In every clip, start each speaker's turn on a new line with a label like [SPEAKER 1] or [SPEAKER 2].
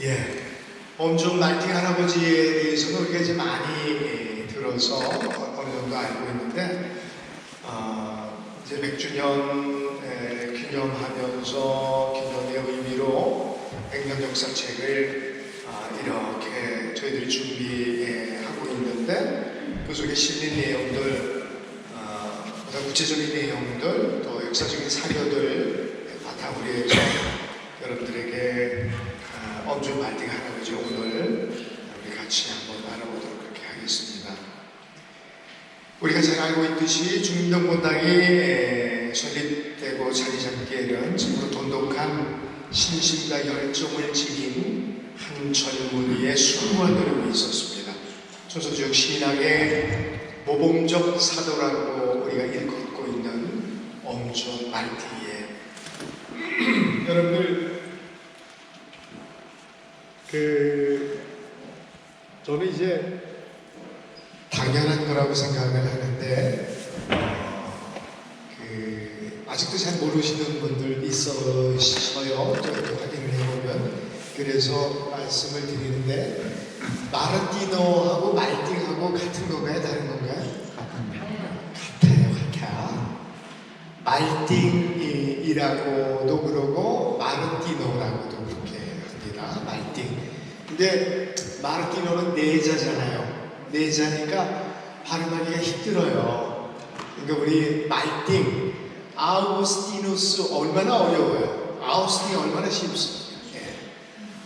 [SPEAKER 1] 예, 엄중 말팅 할아버지에 대해서는 우리가 이제 많이 들어서 어느 정도 알고 있는데, 이제 100주년 기념하면서 기념의 의미로 100년 역사책을 이렇게 저희들이 준비하고 있는데, 그 속에 실린 내용들, 보다 구체적인 내용들, 또 역사적인 사료들 바탕으로 해서 여러분들에게 엄중 말팅 할아버지 오늘 우리 같이 한번 알아보도록 그렇게 하겠습니다. 우리가 잘 알고 있듯이 중림동본당이 설립되고 자리 잡기에는 참으로 돈독한 신심과 열정을 지닌 한 젊은이의 수고와 노력이 있었습니다. 조선족 신학의 모범적 사도라고 우리가 일컫고 있는 엄중 말팅이에요. 여러분들, 저는 이제 당연한 거라고 생각을 하는데, 아직도 잘 모르시는 분들 있어서요. 이렇게 확인을 해보면. 그래서 말씀을 드리는데, 마르티노하고 말팅하고 같은 건가요? 다른 건가요? 같아요. 말팅이라고도 그러고, 마르티노라고도 그렇게 합니다. 말팅. 근데 마르티노는 내자잖아요. 내자니까 발음하기가 힘들어요. 그러니까 우리 말팅, 아우구스티누스 얼마나 어려워요. 아우스틴이 얼마나 쉽습니까? 예.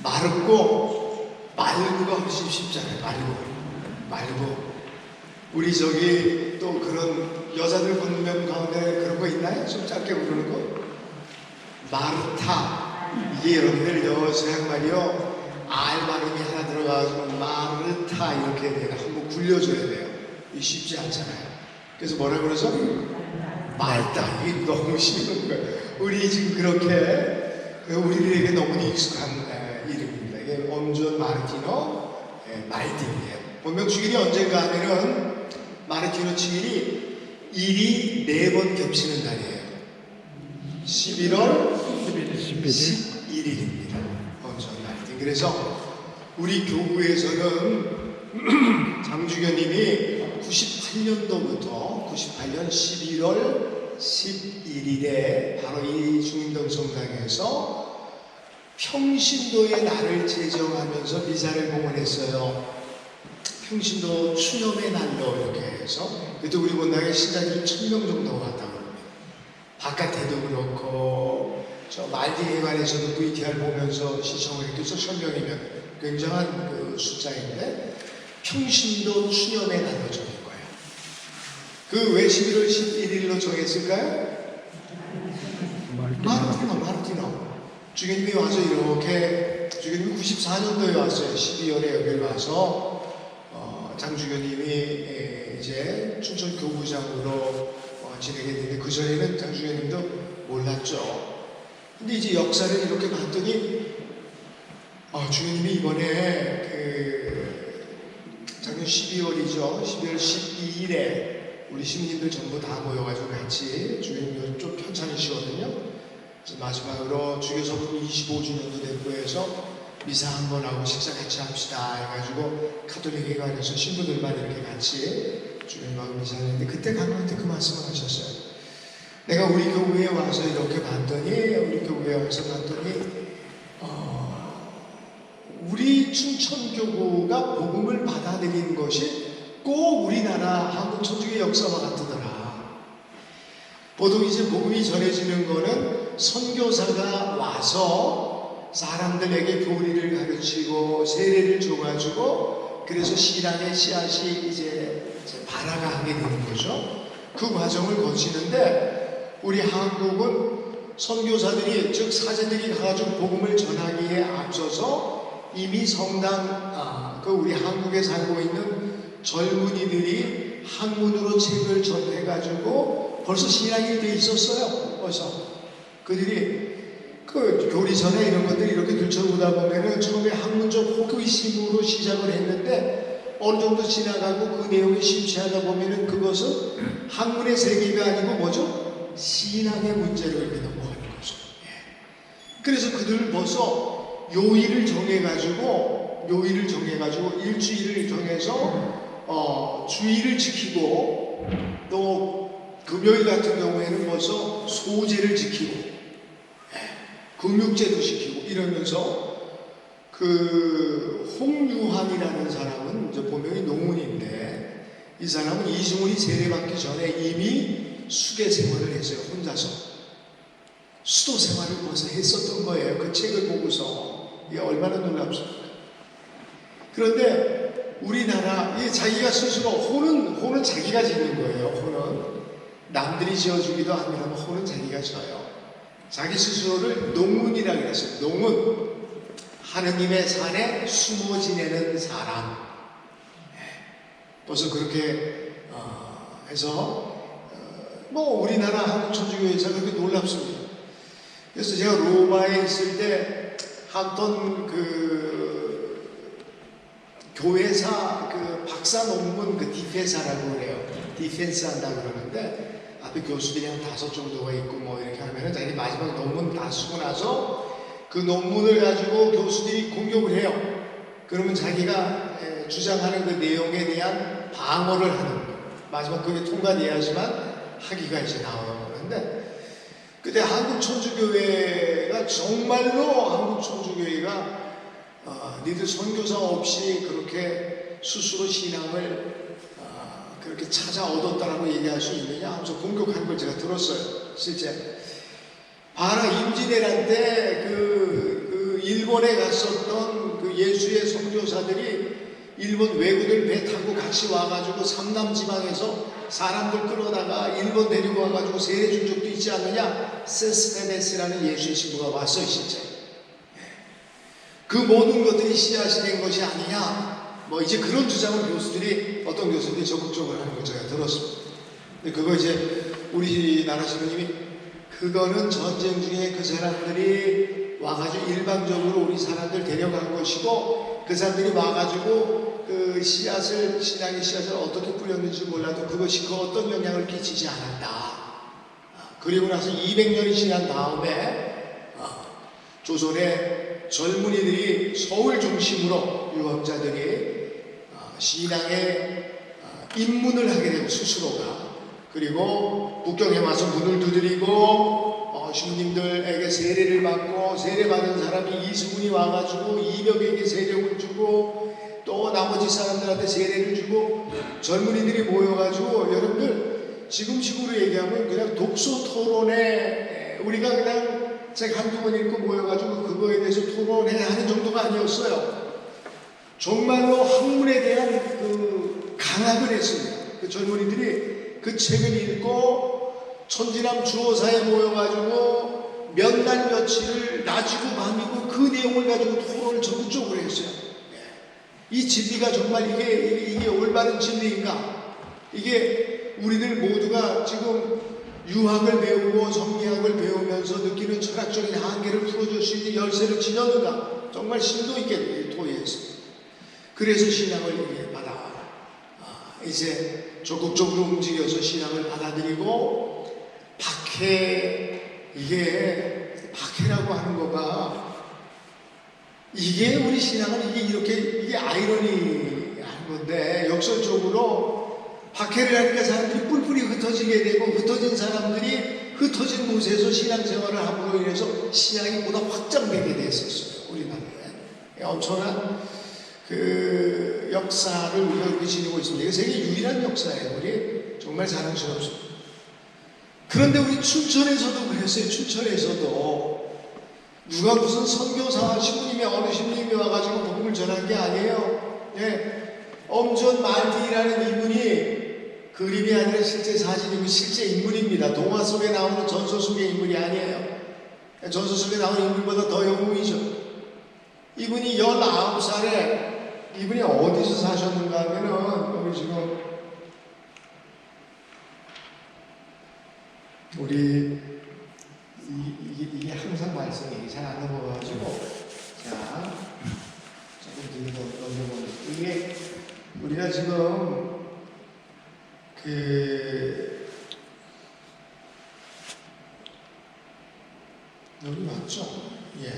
[SPEAKER 1] 마르고, 말구가 훨씬 쉽잖아요. 말구. 우리 저기 또 그런 여자들 본명 가운데 그런 거 있나요? 좀 짧게 부르는 거? 마르타. 이게 여러분들 여자 양말이요. 알 발음이 하나 들어가서 마르타 이렇게 내가 한번 굴려줘야 돼요. 이게 쉽지 않잖아요. 그래서 뭐라 그러죠? 말다. 이게 너무 쉬운 거예요. 우리 지금 그렇게 우리들에게 너무 익숙한 이름입니다. 이게 엄중 마르티노 말팅이에요. 본명 주일이 언젠가 하면은 마르티노 주일이 일이 4번 겹치는 날이에요. 11월 11일입니다. 엄중 말팅. 그래서 우리 교구에서는 장주교님이 98년도부터 98년 11월 11일에 바로 이 중림동 성당에서 평신도의 날을 제정하면서 미사를 공헌했어요. 평신도 추념의 날로 이렇게 해서, 그때 우리 본당에 신자들이 1000명 정도 왔다고 합니다. 바깥에도 그렇고 저 말딩회관에서도 VTR 보면서 시청을 했겠죠. 1000명이면 굉장한 그 숫자인데, 평신도 추념의 날로 정한 거예요. 그 왜 11월 11일로 정했을까요? 마르티노. 주교님이 와서 이렇게, 주교님이 94년도에 왔어요. 12월에 여기 와서 장주교님이 이제 춘천 교구장으로 진행했는데, 그 전에는 장주교님도 몰랐죠. 근데 이제 역사를 이렇게 봤더니 주교님이 이번에 작년 12월이죠. 12월 12일에 우리 시민님들 전부 다 모여가지고 같이, 주교님이 좀 편찮으시거든요. 마지막으로 주교섭 25주년도 됐고 해서 미사 한번 하고 식사 같이 합시다 해가지고 가톨릭 회관에서 신부들만 이렇게 같이 주교님하고 미사했는데, 그때 강로한테 그 말씀을 하셨어요. 내가 우리 교회에 와서 이렇게 봤더니, 우리 춘천교구가 복음을 받아들이는 것이 꼭 우리나라 한국 천주교 역사와 같더라. 보통 이제 복음이 전해지는 거는 선교사가 와서 사람들에게 교리를 가르치고 세례를 줘가지고, 그래서 신앙의 씨앗이 이제 발아가게 되는 거죠. 그 과정을 거치는데, 우리 한국은 선교사들이, 즉 사제들이 가가지고 복음을 전하기에 앞서서 이미 성당, 우리 한국에 살고 있는 젊은이들이 학문으로 책을 접해가지고 벌써 신앙이 돼 있었어요. 벌써 그들이 그 교리서나 이런 것들 이렇게 들춰보다 보면은 처음에 학문적 호기심으로 시작을 했는데, 어느 정도 지나가고 그 내용에 심취하다 보면은 그것은 학문의 세계가 아니고 뭐죠? 신앙의 문제로 이렇게 넘어가는 거죠. 그래서 그들은 벌써 요일을 정해가지고 일주일을 정해서 주일을 지키고 또 금요일 같은 경우에는 벌써 소제를 지키고 금육제도 지키고 이러면서 그 홍유환이라는 사람은 이제 본명이 농문인데 이 사람은 이승훈이 세례받기 전에 이미 수계 생활을 했어요. 혼자서 수도 생활을 벌써 했었던 거예요. 그 책을 보고서 이게 얼마나 놀랍습니까? 그런데 우리나라 자기가 스스로 호는 자기가 짓는 거예요. 호는 남들이 지어주기도 합니다만 호는 자기가 져요. 자기 스스로를 농문이라고 그랬어요. 농문, 하느님의 산에 숨어 지내는 사람. 벌써 그렇게 해서 뭐 우리나라 한국 천주교회에서 그렇게 놀랍습니다. 그래서 제가 로마에 있을 때 한ton 그 교회사 그 박사 논문 그 디페사라고 그래요. 디펜스 한다고 그러는데 앞에 교수들이 한 5 정도가 있고 뭐 이렇게 하면은 자기 마지막 논문 다 쓰고 나서 그 논문을 가지고 교수들이 공격을 해요. 그러면 자기가 주장하는 그 내용에 대한 방어를 하는 거예요. 마지막 그게 통과돼야지만 학위가 이제 나오는데 그때 한국 천주교회가 정말로 한국 천주교회가 니들 선교사 없이 그렇게 스스로 신앙을 그렇게 찾아 얻었다라고 얘기할 수 있느냐 하면서 공격하는 걸 제가 들었어요. 실제 바라 임진왜란 때 그 일본에 갔었던 그 예수의 선교사들이 일본 왜군을 배 타고 같이 와가지고 삼남 지방에서 사람들 끌어다가 일본 데리고 와가지고 세례 준 적도 있지 않느냐? 세스페데스라는 예수의 신부가 왔어요, 실제. 그 모든 것들이 씨앗이 된 것이 아니냐? 뭐 이제 그런 주장을 교수들이 어떤 교수들이 적극적으로 하는 걸 제가 들었습니다. 근데 그거 이제 우리나라 신부님이 그거는 전쟁 중에 그 사람들이 와가지고 일방적으로 우리 사람들 데려간 것이고 그 사람들이 와가지고 그 씨앗을 신앙의 씨앗을 어떻게 뿌렸는지 몰라도 그것이 그 어떤 영향을 끼치지 않았다. 그리고 나서 200년이 지난 다음에 조선의 젊은이들이 서울 중심으로 유학자들이 신앙의 입문을 하게 되고 스스로가 그리고 북경에 와서 문을 두드리고 신부님들에게 세례를 받고 세례받은 사람이 이승훈이 와가지고 200에게 세례를 주고 또 나머지 사람들한테 세례를 주고 젊은이들이 모여가지고 여러분들 지금식으로 얘기하면 그냥 독서 토론에 우리가 그냥 책 한두 번 읽고 모여가지고 그거에 대해서 토론해야 하는 정도가 아니었어요. 정말로 학문에 대한 그 강학을 했습니다. 그 젊은이들이 그 책을 읽고 천지남 주어사에 모여가지고 몇 날 며칠을 낮이고 밤이고 그 내용을 가지고 토론을 적극적으로 했어요. 이 진리가 정말 이게 올바른 진리인가? 이게 우리들 모두가 지금 유학을 배우고 성리학을 배우면서 느끼는 철학적인 한계를 풀어줄 수 있는 열쇠를 지녔는가? 정말 심도 있게 토의했어요. 그래서 신앙을 이렇게 받아 이제 적극적으로 움직여서 신앙을 받아들이고 이게 박해라고 하는 거가 이게 우리 신앙은 이게 아이러니한 건데 역설적으로 박해를 하니까 사람들이 뿔뿔이 흩어지게 되고 흩어진 사람들이 흩어진 곳에서 신앙생활을 함으로 인해서 신앙이 보다 확장되게 됐었어요. 우리나라에 엄청난 그 역사를 우리가 이렇게 지니고 있습니다. 이게 세계 유일한 역사예요. 우리 정말 자랑스럽습니다. 그런데 우리 춘천에서도 그랬어요. 춘천에서도 누가 무슨 선교사와 신부님이 어느 신부님이 와가지고 복음을 전한 게 아니에요. 엄전 말디라는 이분이 그림이 아니라 실제 사진이고 실제 인물입니다. 동화 속에 나오는 전설 속의 인물이 아니에요. 전설 속에 나오는 인물보다 더 영웅이죠. 이분이 19살에 이분이 어디서 사셨는가 하면은 여기 지금 우리 이게 항상 말씀이 잘 안 넘어가가지고 자 조금 더 넘겨보면 이게 우리가 지금 여기 맞죠? 예.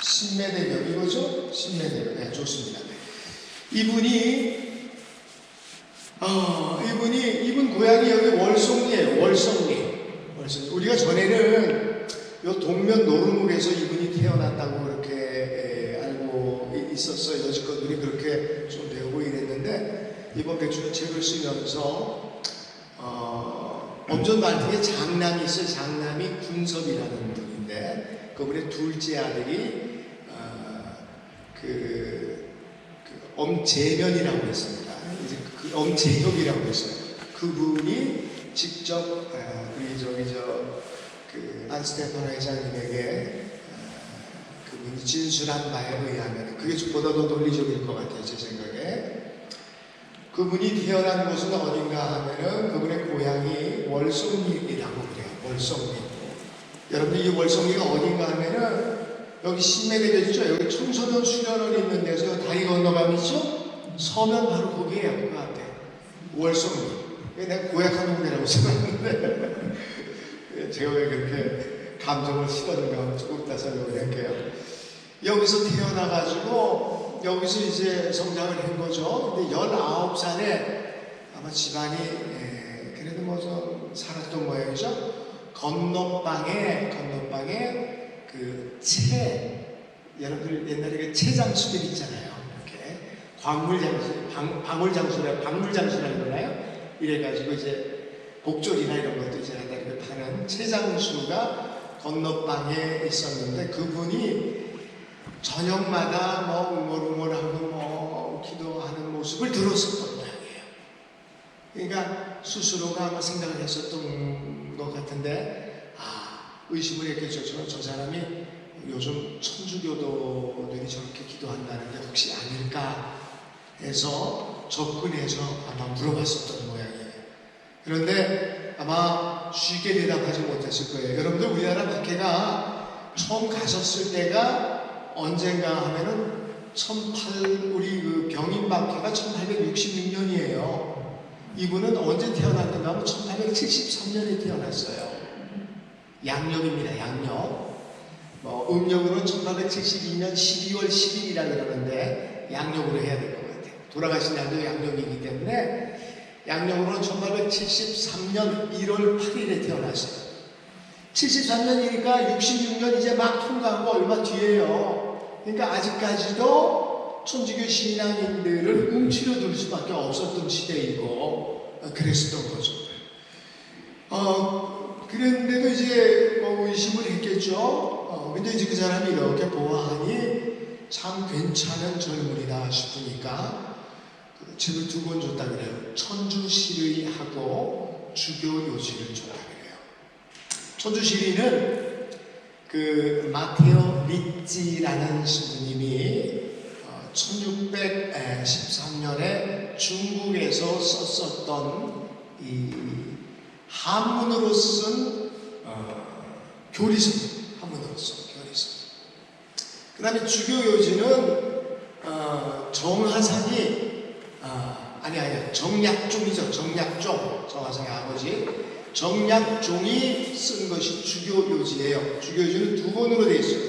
[SPEAKER 1] 신매대교 이거죠? 신매대교. 네, 좋습니다. 이분이 이분 고향이 여기 월성리예요. 월성리. 우리가 전에는 요 동면 노르묵에서 이분이 태어났다고 그렇게 알고 있었어요. 여지껏 우리 그렇게 좀 배우고 이랬는데 이번 백주년 책을 쓰면서 엄전 말등에 장남이 있어요. 장남이 군섭이라는 분인데 그분의 둘째 아들이 엄재면이라고 했습니다. 이제 그 엄재혁이라고 했어요. 그분이 직접 우리 안스테파노 회장님에게 그분이 진술한 바에 의하면 그게 보다 더 논리적일 것 같아요. 제 생각에. 그분이 태어난 곳은 어딘가 하면은 그분의 고향이 월성리라고 그래요. 월성리. 여러분들 이 월성리가 어딘가 하면은 여기 신매대교 있죠? 여기 청소년 수련원이 있는 데서 다리 건너가면 있죠? 서면 바로 거기에요. 그 앞에. 월성리. 내가 고약한 동네라고 생각했는데 제가 왜 그렇게 감정을 실었는가 조금 이따 설명을 할게요. 여기서 태어나가지고 여기서 이제 성장을 한 거죠. 근데 19살에 아마 집안이 그래도 뭐 좀 살았던 모양이죠. 건너방에 그 여러분들 옛날에 그 채장수들 있잖아요. 이렇게 박물장수라고 그러나요? 이래가지고 이제 복졸이나 이런 것도 이제 이렇게 파는 채장수가 건너방에 있었는데 그분이 저녁마다 뭐 웅얼웅얼하고 뭐 기도하는 모습을 들었었던 모양이에요. 그러니까 스스로가 아마 생각을 했었던 것 같은데 의심을 했겠죠. 저 사람이 요즘 천주교도들이 저렇게 기도한다는데 혹시 아닐까 해서 접근해서 아마 물어봤었던 모양이에요. 그런데 아마 쉽게 대답하지 못했을 거예요. 여러분들 우리나라 박해가 처음 가셨을 때가 언젠가 하면은 우리 그 병인 박해가 1866년이에요. 이분은 언제 태어났는가 하면 1873년에 태어났어요. 양력입니다. 양력. 음력으로는 1872년 12월 10일이라 그러는데 양력으로 해야 될 것 같아요. 돌아가신 날도 양력이기 때문에 양력으로는 1873년 1월 8일에 태어났어요. 73년이니까 66년 이제 막 통과하고 얼마 뒤에요. 그러니까 아직까지도 천주교 신앙인들을 움츠려둘 수밖에 없었던 시대이고 그랬었던 거죠. 그런데도 이제 의심을 했겠죠. 근데 이제 그 사람이 이렇게 보아하니 참 괜찮은 젊은이다 싶으니까 책을 2권 줬다 그래요. 천주시의하고 주교요지를 줬다 그래요. 천주시의는 그 마테오 리찌라는 신부님이 1613년에 중국에서 썼었던 이 한문으로 쓴 교리서. 그 다음에 주교요지는 정하상이 정약종이죠. 정하상의 아버지 정약종이 쓴 것이 주교요지예요. 주교요지는 2권으로 되어 있어요.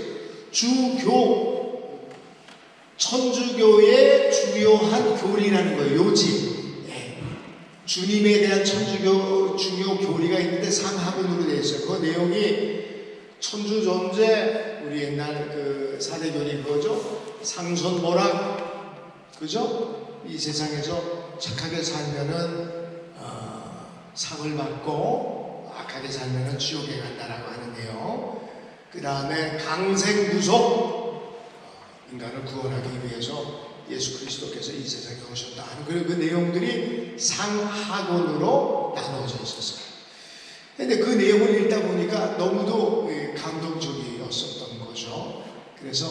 [SPEAKER 1] 주교, 천주교의 주요한 교리라는 거예요. 요지. 주님에 대한 천주교 중요 교리가 있는데 상하권으로 되어 있어요. 그 내용이 천주 존재, 우리 옛날 그 사대교리 그거죠. 상선모락, 그죠? 이 세상에서 착하게 살면은 상을 받고 악하게 살면은 지옥에 간다라고 하는데요. 그 다음에 강생무속, 인간을 구원하기 위해서 예수 그리스도께서 이 세상에 오셨다 하는 그 내용들이 상하권으로 나눠져 있었어요. 근데 그 내용을 읽다 보니까 너무도 감동적이었었던 거죠. 그래서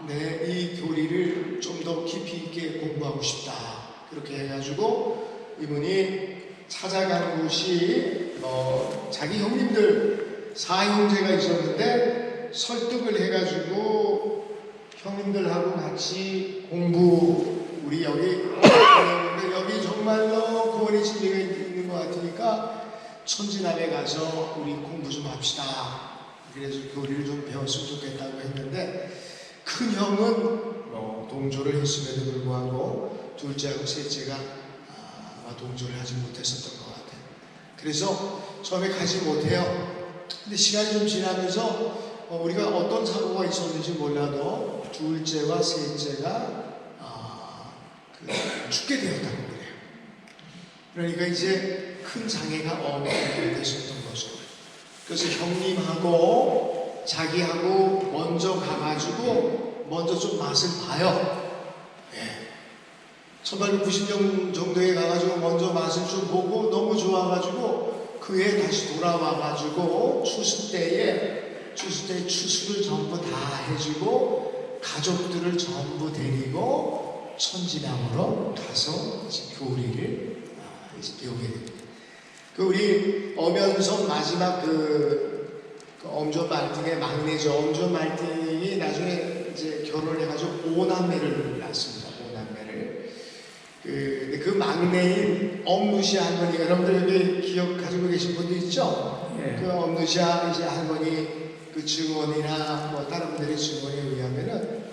[SPEAKER 1] 이 교리를 좀 더 깊이 있게 공부하고 싶다. 그렇게 해가지고 이분이 찾아간 곳이 자기 형님들 4형제가 있었는데 설득을 해가지고 형님들하고 같이 우리 여기 정말로 구원의 진리가 있는 것 같으니까 천진함에 가서 우리 공부 좀 합시다. 그래서 교리를 좀 배웠으면 좋겠다고 했는데 큰 형은 동조를 했음에도 불구하고 둘째하고 셋째가 아마 동조를 하지 못했었던 것 같아요. 그래서 처음에 가지 못해요. 근데 시간이 좀 지나면서 우리가 어떤 사고가 있었는지 몰라도 둘째와 셋째가 죽게 되었다고 그래요. 그러니까 이제 큰 장애가 없게 되셨던 거죠. 그래서 형님하고 자기하고 먼저 가가지고 먼저 좀 맛을 봐요. 예. 1890년 정도에 가가지고 먼저 맛을 좀 보고 너무 좋아가지고 그 해 다시 돌아와가지고 추수 때에 추수를 전부 다 해주고 가족들을 전부 데리고 천지남으로 가서 이제 교리를 이제 배우게 됩니다. 우리 엄연성 마지막 엄조 말등의 막내죠. 엄조 말등이 나중에 이제 결혼해가지고 5남매를 낳습니다. 5남매를. 그 막내인 엄누시아 할머니가 여러분들 여기 기억 가지고 계신 분도 있죠? 네. 그 엄누시아 이제 할머니 그 증언이나 뭐 다른 분들의 증언에 의하면은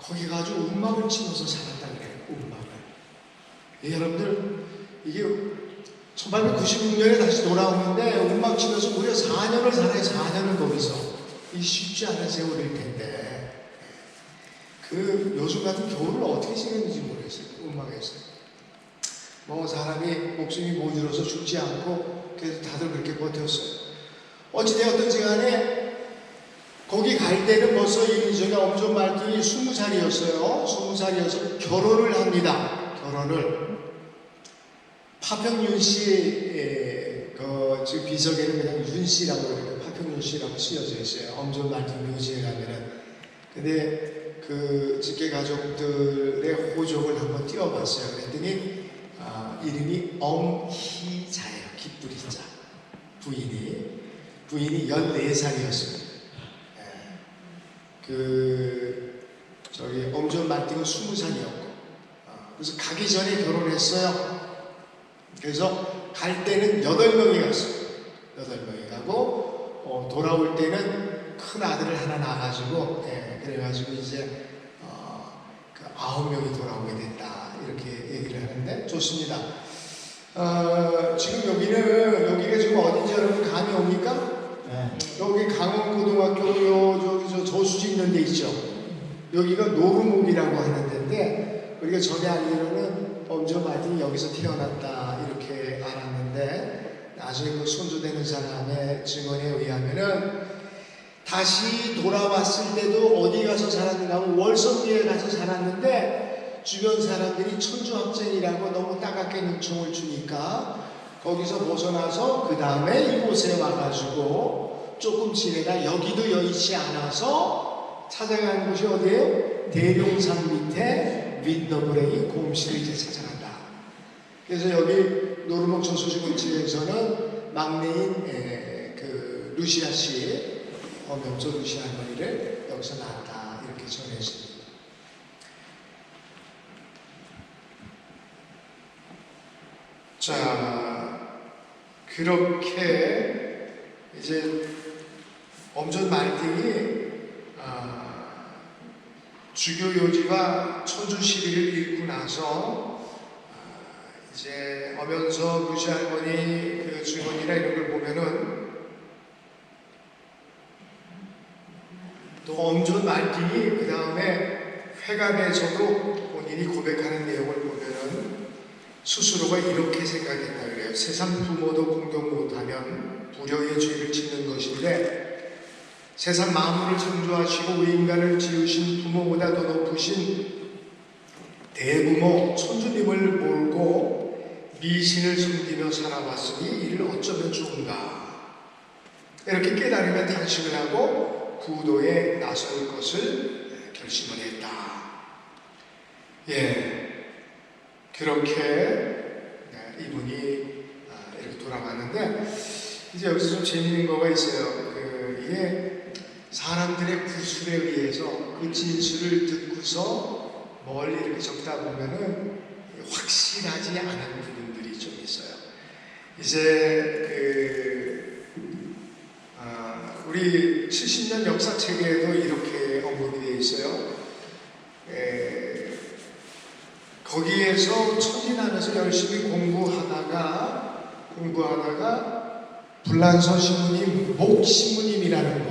[SPEAKER 1] 거기 가지고 음악을 치면서 살았다 그래요. 음악을. 예, 여러분들 이게 1896년에 다시 돌아오는데 음악 치면서 무려 4년을 살아요. 4년을 거기서. 이 쉽지 않은 세월일 텐데 요즘 같은 겨울을 어떻게 지냈는지 모르겠어요. 음악에서 뭐 사람이 목숨이 모자라서 죽지 않고 그래서 다들 그렇게 버텼어요. 어찌되었든지 간에 거기 갈 때는 벌써 이전에 엄조 말등이 20살이었어요. 20살이어서 결혼을 합니다. 결혼을. 파평윤 씨, 지금 비석에는 그냥 윤 씨라고 그래요. 파평윤 씨라고 쓰여져 있어요. 엄조 말등 묘지에 가면은. 근데 그 직계 가족들의 호적을 한번 띄워봤어요. 그랬더니 이름이 엄희자예요. 기쁘리자. 부인이 14살이었습니다. 엄조 말등은 20살이었고. 그래서 가기 전에 결혼했어요. 그래서 갈 때는 8명이 갔어요. 8명이 가고 돌아올 때는 큰 아들을 하나 낳아가지고 그래가지고 이제 9명이 돌아오게 됐다 이렇게 얘기를 하는데 좋습니다. 지금 여기가 지금 어딘지 여러분 감이 옵니까? 네. 여기 강원고등학교 저기 저수지 있는 데 있죠. 여기가 노루목이라고 하는 데인데 우리가 전에 알기로는 엄조 말등이 여기서 태어났다 이렇게 알았는데 나중에 그 손주되는 사람의 증언에 의하면은 다시 돌아왔을 때도 어디 가서 살았는가 하면 월성리에 가서 살았는데 주변 사람들이 천주학생이라고 너무 따갑게 눈총을 주니까 거기서 벗어나서 그 다음에 이곳에 와가지고 조금 지내다 여기도 여의치 않아서 찾아간 곳이 어디예요? 대룡산 밑에 윈더브레이 곰씨를 이제 찾아간다. 그래서 여기 노르목 저수지 근처에서는 막내인 루시아 씨, 엄영조 루시아 할머니를 여기서 낳았다 이렇게 전해집니다. 자, 그렇게 이제 엄조 말등이 주교 요지와 천주 시비를 읽고 나서 이제 엄연서 루시아 할머니 그 증언이나 이런 걸 보면은 또 엄조 말등이 그 다음에 회관에서도 본인이 고백하는 내용을 보면은 스스로가 이렇게 생각했다 그래요. 세상 부모도 공경 못하면 불효의 죄를 짓는 것인데 세상 만물을 창조하시고 인간을 지으신 부모보다 더 높으신 대부모 천주님을 몰고 미신을 섬기며 살아왔으니 이를 어쩌면 좋은가. 이렇게 깨달으며 단식을 하고 구도에 나설 것을 결심을 했다. 그렇게 이분이 이렇게 돌아갔는데 이제 여기서 좀 재미있는 거가 있어요. 이게 사람들의 구술에 의해서 그 진술을 듣고서 멀리 이렇게 적다 보면은 확실하지 않은 부분들이 좀 있어요. 이제 우리 70년 역사 체계에도 이렇게 언급이 되어 있어요. 거기에서 천진하면서 열심히 공부하다가 불란서 신부님 목신부님이라는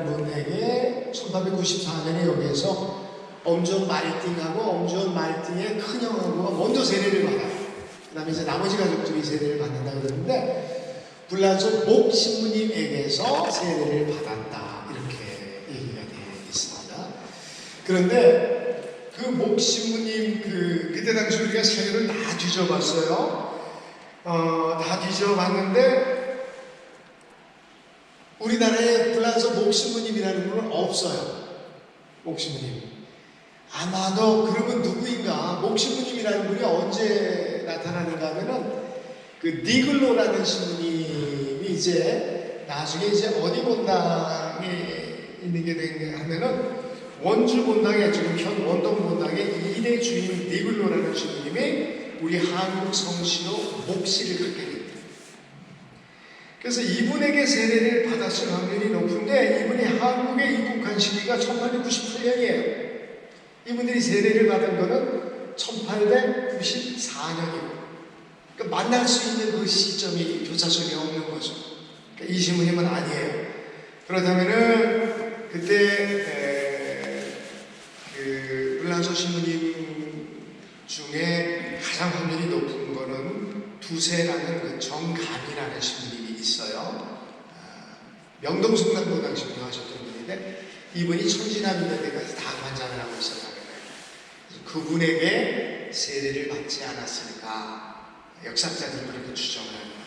[SPEAKER 1] 분에게 1894년에 여기에서 엄지원 말띵하고 엄지원 말띵의 큰형하고 먼저 세례를 받아요. 그 다음에 이제 나머지 가족들이 세례를 받는다 그러는데 불란서 목신부님에게서 세례를 받았다 이렇게 얘기가 되어 있습니다. 그런데 그 목신부님 그때 당시 우리가 사유를 다 뒤져봤어요. 다 뒤져봤는데 우리나라에 불란서 목신부님이라는 분은 없어요. 목신부님. 아마도 그러면 누구인가? 목신부님이라는 분이 언제 나타나는가 하면은 그 니글로라는 신부님이 이제 나중에 이제 어디 본당에 있는 게 된가 하면은 원주 본당에 지금 현 원동 본당의 2대 주인 니글로라는 신부님이 우리 한국 성씨로 목씨를 갖게 됩니다. 그래서 이분에게 세례를 받았을 확률이 높은데 이분이 한국에 입국한 시기가 1898년이에요. 이분들이 세례를 받은 것은 1894년이고 그러니까 만날 수 있는 그 시점이 교차점이 없는 거죠. 그러니까 이 신부님은 아니에요. 그렇다면은 그때 그 불란서 신부님 중에 가장 확률이 높은 거는 두세라는 그 정감이라는 신부님이 있어요. 명동성남고당 신부 하셨던 분인데 이분이 천지남 있는 데까지 다 관장을 하고 있었다는 거예요. 그분에게 세례를 받지 않았을까 역사학자들은 그렇게 추정을 합니다.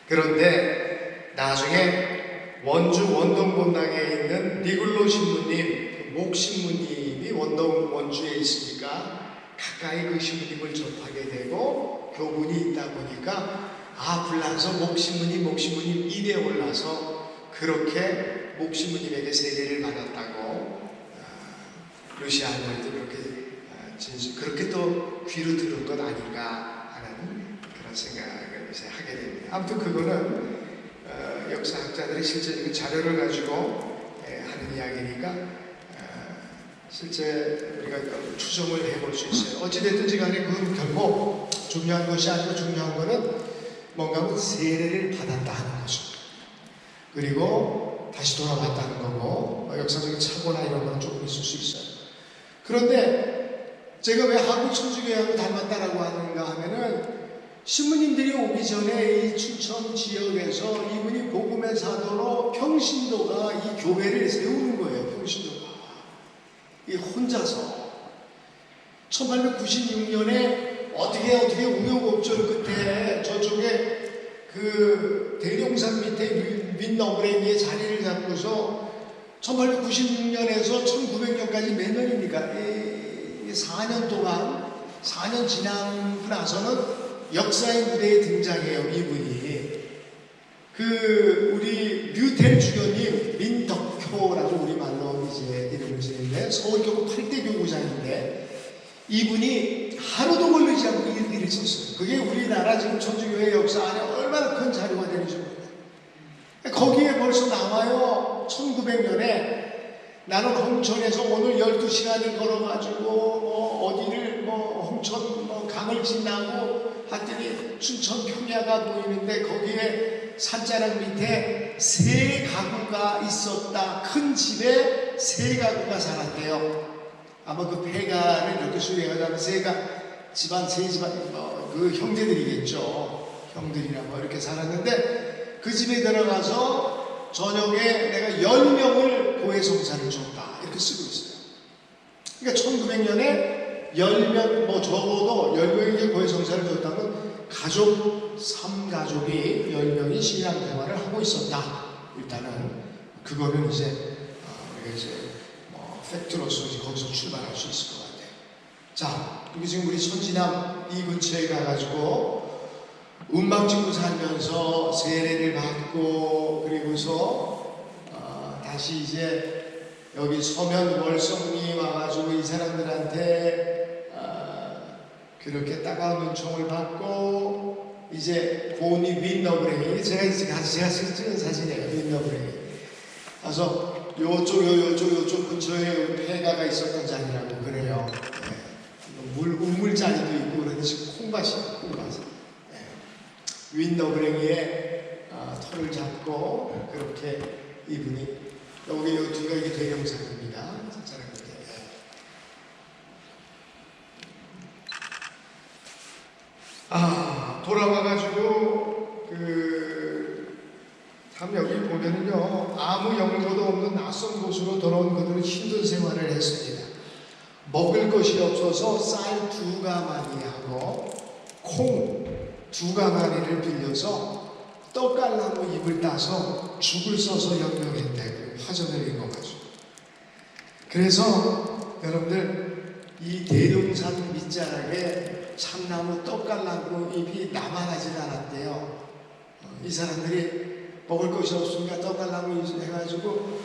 [SPEAKER 1] 그런데 나중에 원주 원동본당에 있는 니글로 신부님, 목 신부님이 원주에 있으니까 가까이 그 신부님을 접하게 되고 교분이 있다 보니까 불란서 목신부님 입에 올라서 그렇게 목신부님에게 세례를 받았다고 러시아 할머니도 그렇게 또 귀로 들은 것 아닌가 하는 그런 생각을 이제 하게 됩니다. 아무튼 그거는 역사학자들이 실제적인 자료를 가지고 하는 이야기니까 실제 우리가 추정을 해볼 수 있어요. 어찌됐든지 간에 그건 결코 중요한 것이 아니고 중요한 것은 뭔가 세례를 받았다 하는 거죠. 그리고 다시 돌아왔다는 거고 역사적인 착오나 이런 건 조금 있을 수 있어요. 그런데 제가 왜 한국 천주교하고 닮았다라고 하는가 하면은 신부님들이 오기 전에 이 춘천 지역에서 이분이 복음의 사도로 평신도가 이 교회를 세우는 거예요. 평신도가 이 혼자서 1896년에 어떻게 우여곡절 끝에 저쪽에 그 대룡산 밑에 윗너브랭이에 자리를 잡고서 1896년에서 1900년까지 몇 년입니까? 4년 동안 4년 지나고 나서는 역사의 무대에 등장해요. 이분이 우리 류텔 주교님 민덕효라고 우리말로 이제 이름을 지는데 서울교구 8대 교구장인데 이분이 하루도 걸리지 않고 일기를 썼어요. 그게 우리나라 지금 천주교회 역사 안에 얼마나 큰 자료가 되는지 모르겠어요. 거기에 벌써 나와요. 1900년에 나는 홍천에서 오늘 12시간을 걸어가지고 어디를 홍천 강을 지나고 하더니 춘천 평야가 보이는데 거기에 산자락 밑에 세 가구가 있었다. 큰 집에 세 가구가 살았대요. 아마 그 폐가를 이렇게 수행하자면 집안 그 형제들이겠죠. 형들이나 이렇게 살았는데 그 집에 들어가서 저녁에 내가 10명을 고해성사를 줬다. 이렇게 쓰고 있어요. 그러니까 1900년에 10명, 적어도 10명에게 고해성사를 줬다면 가족, 3가족이 10명이 신앙생활을 하고 있었다. 일단은 그거는 이제 우리가 이제 팩트로서 이제 거기서 출발할 수 있을 것 같아요. 자, 여기 지금 우리 천지남 이 근처에 가가지고 음방 찍고 살면서 세례를 받고 그리고서 다시 이제 여기 서면 월성리 와가지고 이 사람들한테 그렇게 따가운 은총을 받고 이제 고은이 윈너브랭이 제가 찍은 사진이에요. 윈너브랭이. 그래서 요쪽 근처에 폐가가 있었던 자리라고 그래요. 네. 우물자리도 있고 그런데 콩밭이에요. 콩밭. 네. 윈너브랭이의 털을 잡고 그렇게 이분이 여기 뒤가 이게 대명사입니다. 돌아와가지고 참 여기 보면은요, 아무 연고도 없는 낯선 곳으로 돌아온 그들은 힘든 생활을 했습니다. 먹을 것이 없어서 쌀 2가마니 하고 콩 2가마니를 빌려서 떡갈나무 잎을 따서 죽을 써서 연명했대. 화전을 읽어가지고. 그래서 여러분들 이 대룡산 밑자락에 참나무 떡갈나무 잎이 남아나질 않았대요. 이 사람들이 먹을 것이 없으니까 떡갈나무 잎을 해가지고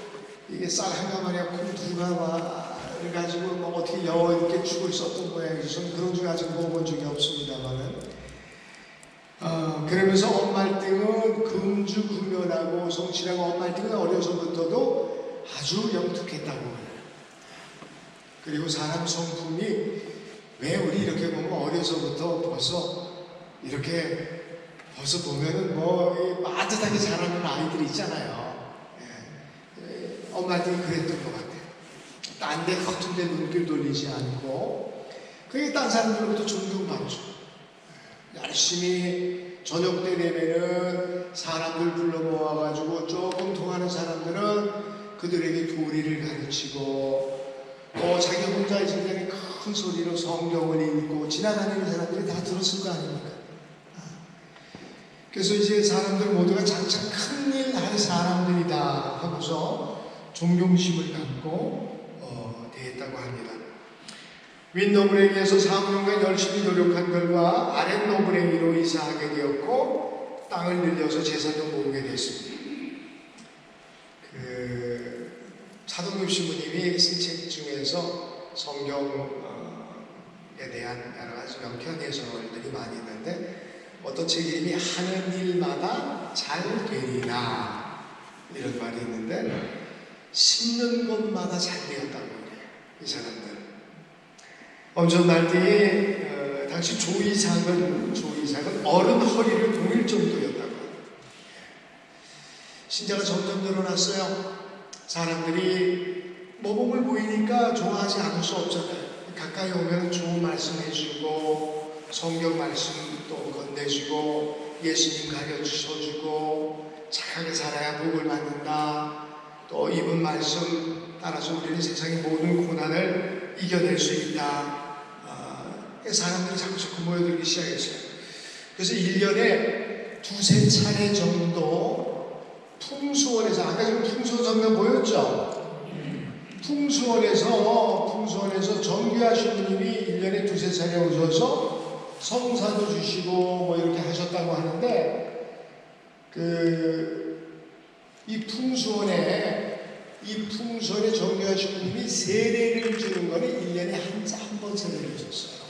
[SPEAKER 1] 이게 쌀 1가마니와 콩 2가마를 가지고 뭐 어떻게 이렇게 죽을 썼던 모양이죠. 저는 그런 줄 아직 먹어본 적이 없습니다만은. 그러면서 엄말등은 금주금연하고 성실하고 엄말등은 어려서부터도 아주 영특했다고 해요. 그리고 사람 성품이 왜 우리 이렇게 보면 어려서부터 벌써 이렇게 벌써 보면은 뭐 빠듯하게 자라는 아이들이 있잖아요. 엄마들이 그랬던 것 같아요. 딴 데 같은 데 눈길 돌리지 않고 그게 딴 사람들로부터 존경받죠. 열심히 저녁 때 되면은 사람들 불러 모아가지고 조금 통하는 사람들은 그들에게 도리를 가르치고 또 자기 혼자 있을 때는 큰 소리로 성경을 읽고 지나다니는 사람들이 다 들었을 거 아닙니까? 그래서 이제 사람들 모두가 장차 큰일 할 사람들이다 하고서 존경심을 갖고 대했다고 합니다. 윗노브랭이에서 4년간 열심히 노력한 결과 아랫노브랭이로 이사하게 되었고 땅을 늘려서 재산도 모으게 됐습니다. 차동엽 신부님이 쓴 책 중에서 성경에 대한 여러 가지 명쾌한 해설들이 많이 있는데 어떤 책 이름이 하는 일마다 잘 되리라 이런 말이 있는데 심는 것마다 잘 되었다고 그래요. 이 사람들. 엄청 날때에 당시 조이삭은 어른 허리를 동일 정도였다고 해요. 신자가 점점 늘어났어요. 사람들이 모범을 보이니까 좋아하지 않을 수 없잖아요. 가까이 오면 좋은 말씀 해주고 성경 말씀 또 건네주고 예수님 가르쳐주고 착하게 살아야 복을 받는다. 또 이분 말씀 따라서 우리는 세상의 모든 고난을 이겨낼 수 있다. 사람들이 자꾸 모여들기 시작했어요. 그래서 1년에 2-3차례 정도 풍수원에서, 아까 지금 풍수원 장면 보였죠? 풍수원에서 정규하신 분님이 1년에 2-3차례 오셔서 성사도 주시고 뭐 이렇게 하셨다고 하는데 이 풍수원에 정규하신 분님이 세례를 주는 거는 1년에 한 번 세례를 줬어요.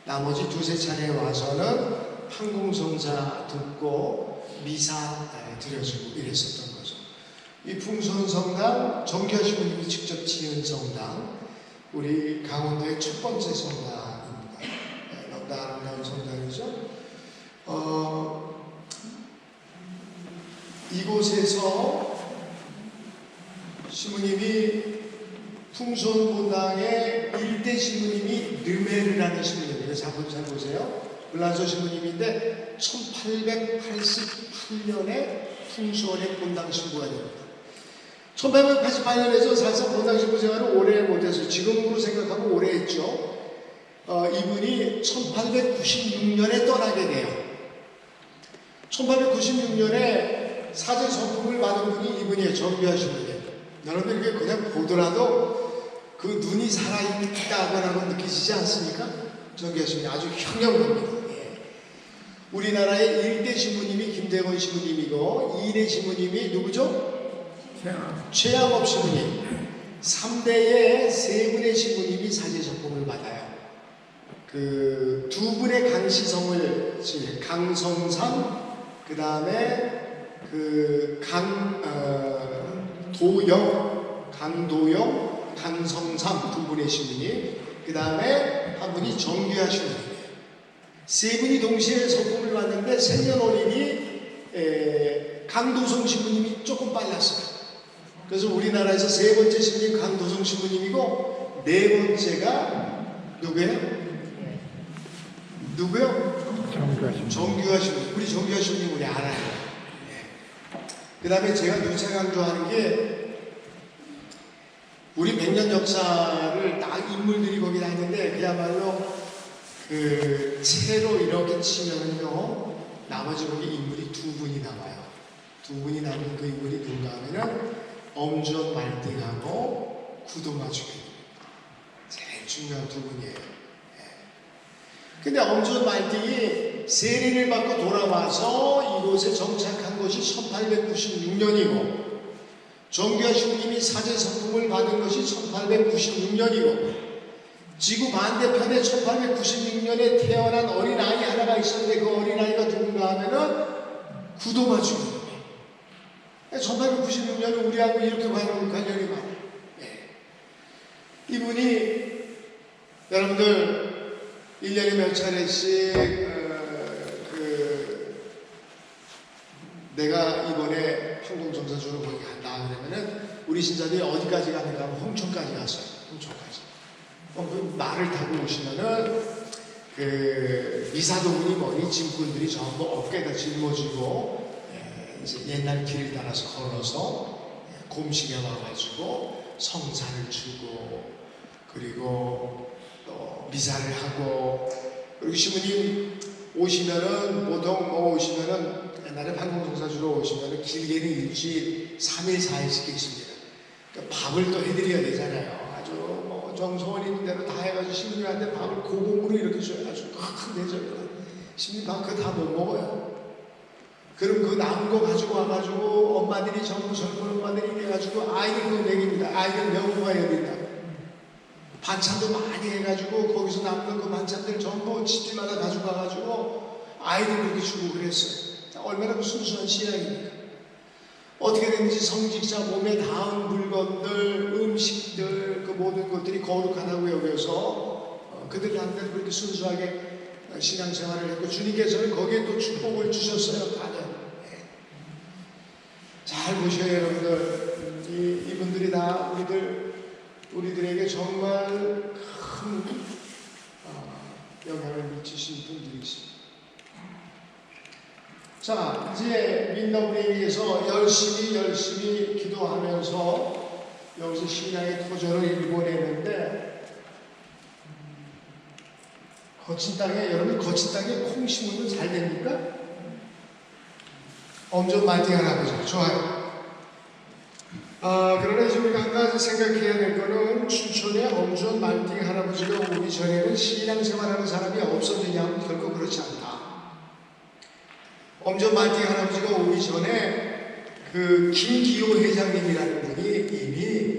[SPEAKER 1] 나머지 2-3차례 와서는 항공성사 듣고 미사 드려주고 이랬었던 거죠. 이 풍수원 성당, 정규하신 분들이 직접 지은 성당, 우리 강원도의 첫 번째 성당입니다. 너무나 아름다운 성당이죠. 이곳에서 신부님이 풍수원 본당의 1대 신부님이 르메르라는 신부님이에요. 잘 보세요. 블란서 신부님인데 1888년에 풍수원의 본당 신부가 됩니다. 1888년에서 사실상 본당 신부 생활을 오래 못해서 지금으로 생각하면 오래 했죠. 이분이 1896년에 떠나게 돼요. 1896년에 사제 선풍을 받은 분이 이분이에요. 정규하신 분이에요. 여러분들 이렇게 그냥 보더라도 그 눈이 살아있다고 느끼시지 않습니까? 정규하신 분이 아주 형형합니다. 우리나라의 1대 신부님이 김대건 신부님이고 2대 신부님이 누구죠? 최양업 신부님. 3대의 3분의 신부님이 사제 선풍을 받아요. 그 두 분의 강시성을 강성삼 그 다음에 그 강도영, 강성삼 두 분의 신부님, 그 다음에 한 분이 정규하 신부님이에요. 세 분이 동시에 성품을 받는데 생년월일이 강도성 신부님이 조금 빨랐어요. 그래서 우리나라에서 세 번째 신부님 강도성 신부님이고 네 번째가 누구예요? 정규하 신부님. 우리 정규하 신부님 우리 알아요. 그 다음에 제가 누차 강조하는 게 우리 100년 역사를 딱 인물들이 거기 다니는데 그야말로 그 채로 이렇게 치면은요 나머지 거기 인물이 두 분이 남아요. 두 분이 남은 그 인물이 누군가 하면은 엄주원 말띵하고 구도마 주교님. 제일 중요한 두 분이에요. 근데 엄주원 말띵이 세례를 받고 돌아와서 이곳에 정착한 것이 1896년이고 정규하 신부님이 사제 성품을 받은 것이 1896년이고 지구 반대편에 1896년에 태어난 어린아이 하나가 있었는데 그 어린아이가 누군가 하면은 구도마 주교님. 1896년은 우리하고 이렇게 관련이 많아요. 이분이 여러분들 1년에 몇 차례씩 내가 이번에 판공점사주로 거기 간다 그러면은 우리 신자들이 어디까지 가는가 하면 홍천까지 갔어요. 홍천까지. 그 말을 타고 오시면은 그 미사도군이 뭐니 짐꾼들이 전부 어깨에다 짊어지고 이제 옛날 길을 따라서 걸어서 곰식에 와가지고 성사를 주고 그리고 또 미사를 하고 그리고 신부님 오시면은 보통 오시면은 옛날에 판공종사주로 오시면은 길게는 일주일 3일 4일씩 계십니다. 그러니까 밥을 또 해드려야 되잖아요. 아주 뭐 정성원 있는 대로 다 해가지고 신부님한테 밥을 고공으로 이렇게 줘요. 아주 큰 대접이다. 신부님 밥 그거 다 못 먹어요. 그럼 그 남은 거 가지고 와가지고 엄마들이 전부 젊은 엄마들이 해가지고 아이들 그거 먹입니다. 아이들 명부해야 된다. 반찬도 많이 해가지고 거기서 남는 그 반찬들 전부 집집마다 가지고 와가지고 아이들 그렇게 주고 그랬어요. 얼마나 그 순수한 신앙입니까? 어떻게 되는지 성직자 몸에 닿은 물건들, 음식들 그 모든 것들이 거룩하다고 여겨서 그들한테 그렇게 순수하게 신앙생활을 했고 주님께서는 거기에 또 축복을 주셨어요. 가면 잘 보셔요 여러분들. 이분들이 다 우리들에게 정말 큰 영향을 미치신 분들이십니다. 자, 이제 민나무리에서 열심히 기도하면서 여기서 신앙의 터전을 일궈내는데 거친 땅에, 여러분 거친 땅에 콩 심으면 잘 됩니까? 엄청 많이 하라고죠. 좋아요. 그러나 지금 우리가 한 가지 생각해야 될 거는 춘천에 엄주원 말띵 할아버지가 오기 전에는 신앙생활하는 사람이 없었느냐? 결코 그렇지 않다. 엄주원 말띵 할아버지가 오기 전에 그 김기호 회장님이라는 분이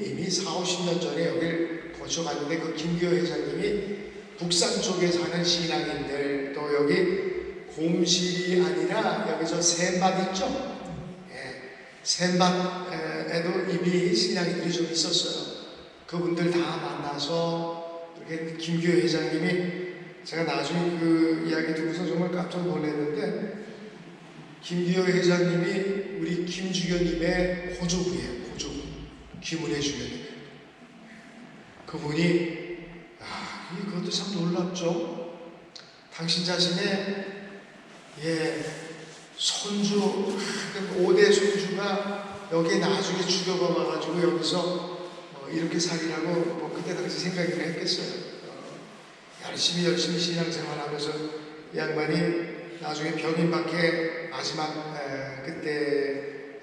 [SPEAKER 1] 이미 4, 50년 전에 여기를 거쳐갔는데 그 김기호 회장님이 북산 쪽에 사는 신앙인들 또 여기 곰실이 아니라 여기서 샘밭 있죠? 샘밭에도 이미 신앙인들이 좀 있었어요. 그분들 다 만나서 이렇게 김규호 회장님이 제가 나중에 그 이야기 듣고서 정말 깜짝 놀랐는데 김규호 회장님이 우리 김주교님의 호조부예요. 호조부. 김은혜 주교님. 그분이 그것도 참 놀랍죠. 당신 자신의 손주, 5대 손주가 여기에 나중에 죽여가 와가지고 여기서 이렇게 살이라고 그때 당시 생각을 했겠어요. 열심히 신앙생활 하면서 이 양반이 나중에 병인박해 마지막 그때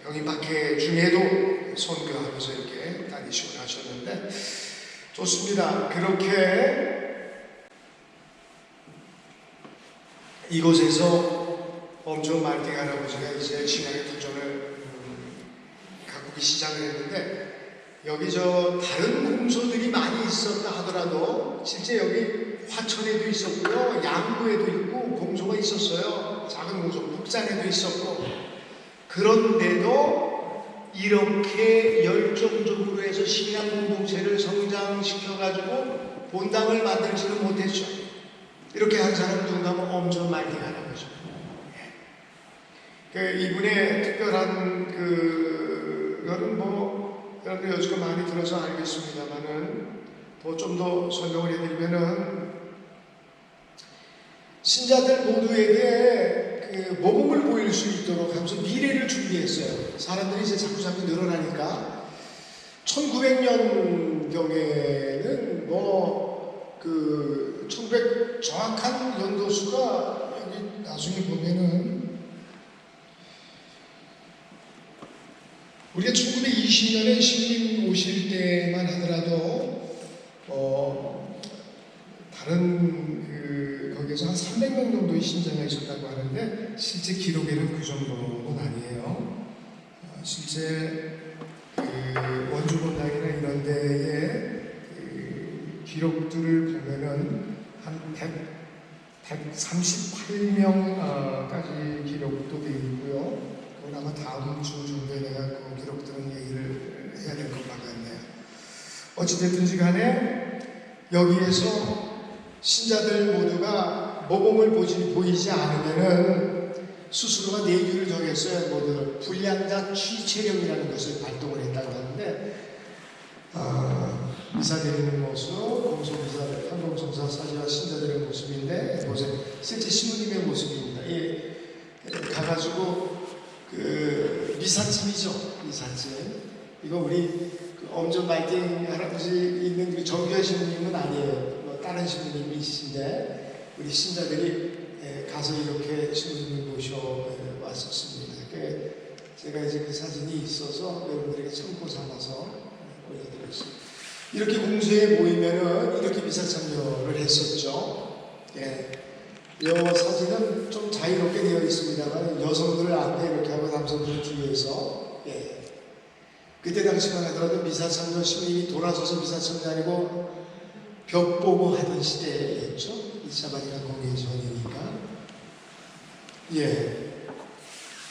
[SPEAKER 1] 병인박해 중에도 선교하면서 이렇게 다니시고 하셨는데 좋습니다. 그렇게 이곳에서 엄주원 말띵 할아버지가 이제 신앙의 도전을 가꾸기 시작을 했는데 여기 다른 공소들이 많이 있었다 하더라도 실제 여기 화천에도 있었고요, 양구에도 있고 공소가 있었어요. 작은 공소, 북산에도 있었고. 그런데도 이렇게 열정적으로 해서 신앙 공동체를 성장시켜가지고 본당을 만들지는 못했죠. 이렇게 한 사람 누군가 하면 엄청 말기가는 거죠. 이분의 특별한 그거는 뭐 여러분들 요즘 많이 들어서 알겠습니다만은 좀 더 설명을 해드리면은 신자들 모두에게 모범을 보일 수 있도록 하면서 미래를 준비했어요. 사람들이 이제 자꾸 늘어나니까 1900년경에는 1900 정확한 연도수가 여기 나중에 보면은 우리가 1920년에 신림 오실 때만 하더라도 다른 거기에서 한 300명 정도의 신자가 있었다고 하는데 실제 기록에는 그 정도는 아니에요. 실제 원주 본당이나 이런 데의 기록들을 보면은 한 138명까지 기록도 되어 있고요. 그건 아마 다음 주 정도에 내가 그 기록들은 얘기를 해야 될 것 같네요. 어찌됐든지 간에 여기에서 신자들 모두가 모범을 보이지 않으면은 스스로가 내규를 정했어요. 모두 불량자 취체령이라는 것을 발동을 했다고 하는데 미사 드리는 모습, 공소미사, 판공성사 사지와 신자들의 모습인데 보세요. 실제 신부님의 모습입니다. 가가지고 미사짐이죠. 미사짐. 이거 우리 엄전 말띵 할아버지 있는 정규하 신부님은 아니에요. 다른 신부님이신데 우리 신자들이 가서 이렇게 신부님을 모셔왔었습니다. 제가 이제 그 사진이 있어서 여러분들에게 참고 삼아서 올려드렸습니다. 이렇게 공소에 모이면은 이렇게 미사 참여를 했었죠. 이 사진은 좀 자유롭게 되어 있습니다만 여성들을 앞에 이렇게 하고 남성들을 뒤에서 그때 당시만 하더라도 미사 참여 시민이 돌아서서 미사 참여 아니고 벽 보고 하던 시대였죠. 2차 바티칸 공회 전이니까.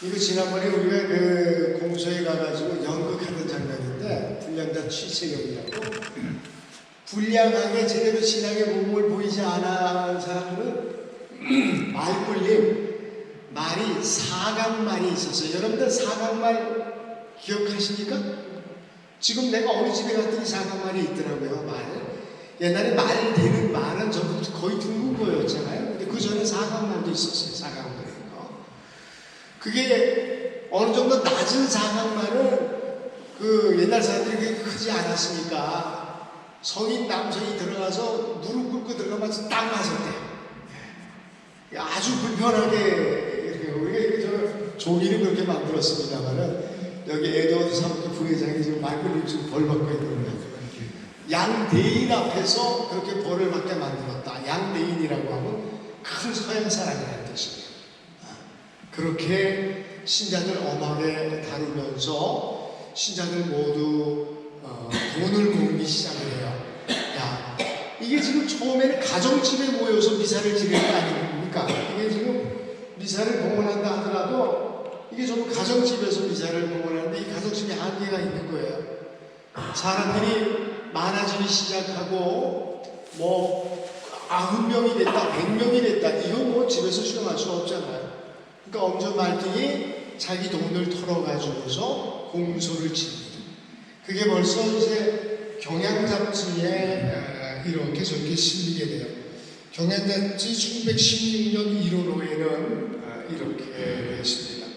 [SPEAKER 1] 이거 지난번에 우리가 그 공소에 가가지고 연극하는 장면인데 불량자 취체령이라고 불량하게 제대로 신앙의 모범을 보이지 않은 사람은 말꿀림 말이 사각말이 있었어요. 여러분들 사각말 기억하십니까? 지금 내가 어느 집에 갔더니 사각말이 있더라고요. 말. 옛날에 말 되는 말은 전부 거의 둥근 거였잖아요. 근데 그 전에 사각말도 있었어요. 사각말이. 그게 어느 정도 낮은 사각말은 옛날 사람들이 그게 크지 않았으니까 성인 남성이 들어가서 무릎 꿇고 들어가면서 딱 맞을 때 아주 불편하게 이렇게 우리가 종이를 그렇게 만들었습니다만은 여기 에드워드 사무엘 부회장이 지금 말벌이 지금 벌 받고 있는 거예요. 양대인 앞에서 그렇게 벌을 받게 만들었다. 양대인이라고 하면 큰 서양 사람이라는 뜻이에요. 그렇게 신자들 엄하게 다루면서 신자들 모두 돈을 모으기 시작을 해요. 이게 지금 처음에는 가정집에 모여서 미사를 지내는 거 아닙니까? 이게 지금 미사를 봉헌한다 하더라도 이게 전부 가정집에서 미사를 봉헌하는데 이 가정집에 한계가 있는 거예요. 사람들이 많아지기 시작하고 90명이 됐다, 100명이 됐다 이거 집에서 수용할 수 없잖아요. 그러니까 엄전 말띵이 자기 돈을 털어가지고서 공소를 칩니다. 그게 벌써 이제 경향잡지에 이렇게 저렇게 실리게 돼요. 경향잡지 1916년 1월호에는 이렇게 했습니다.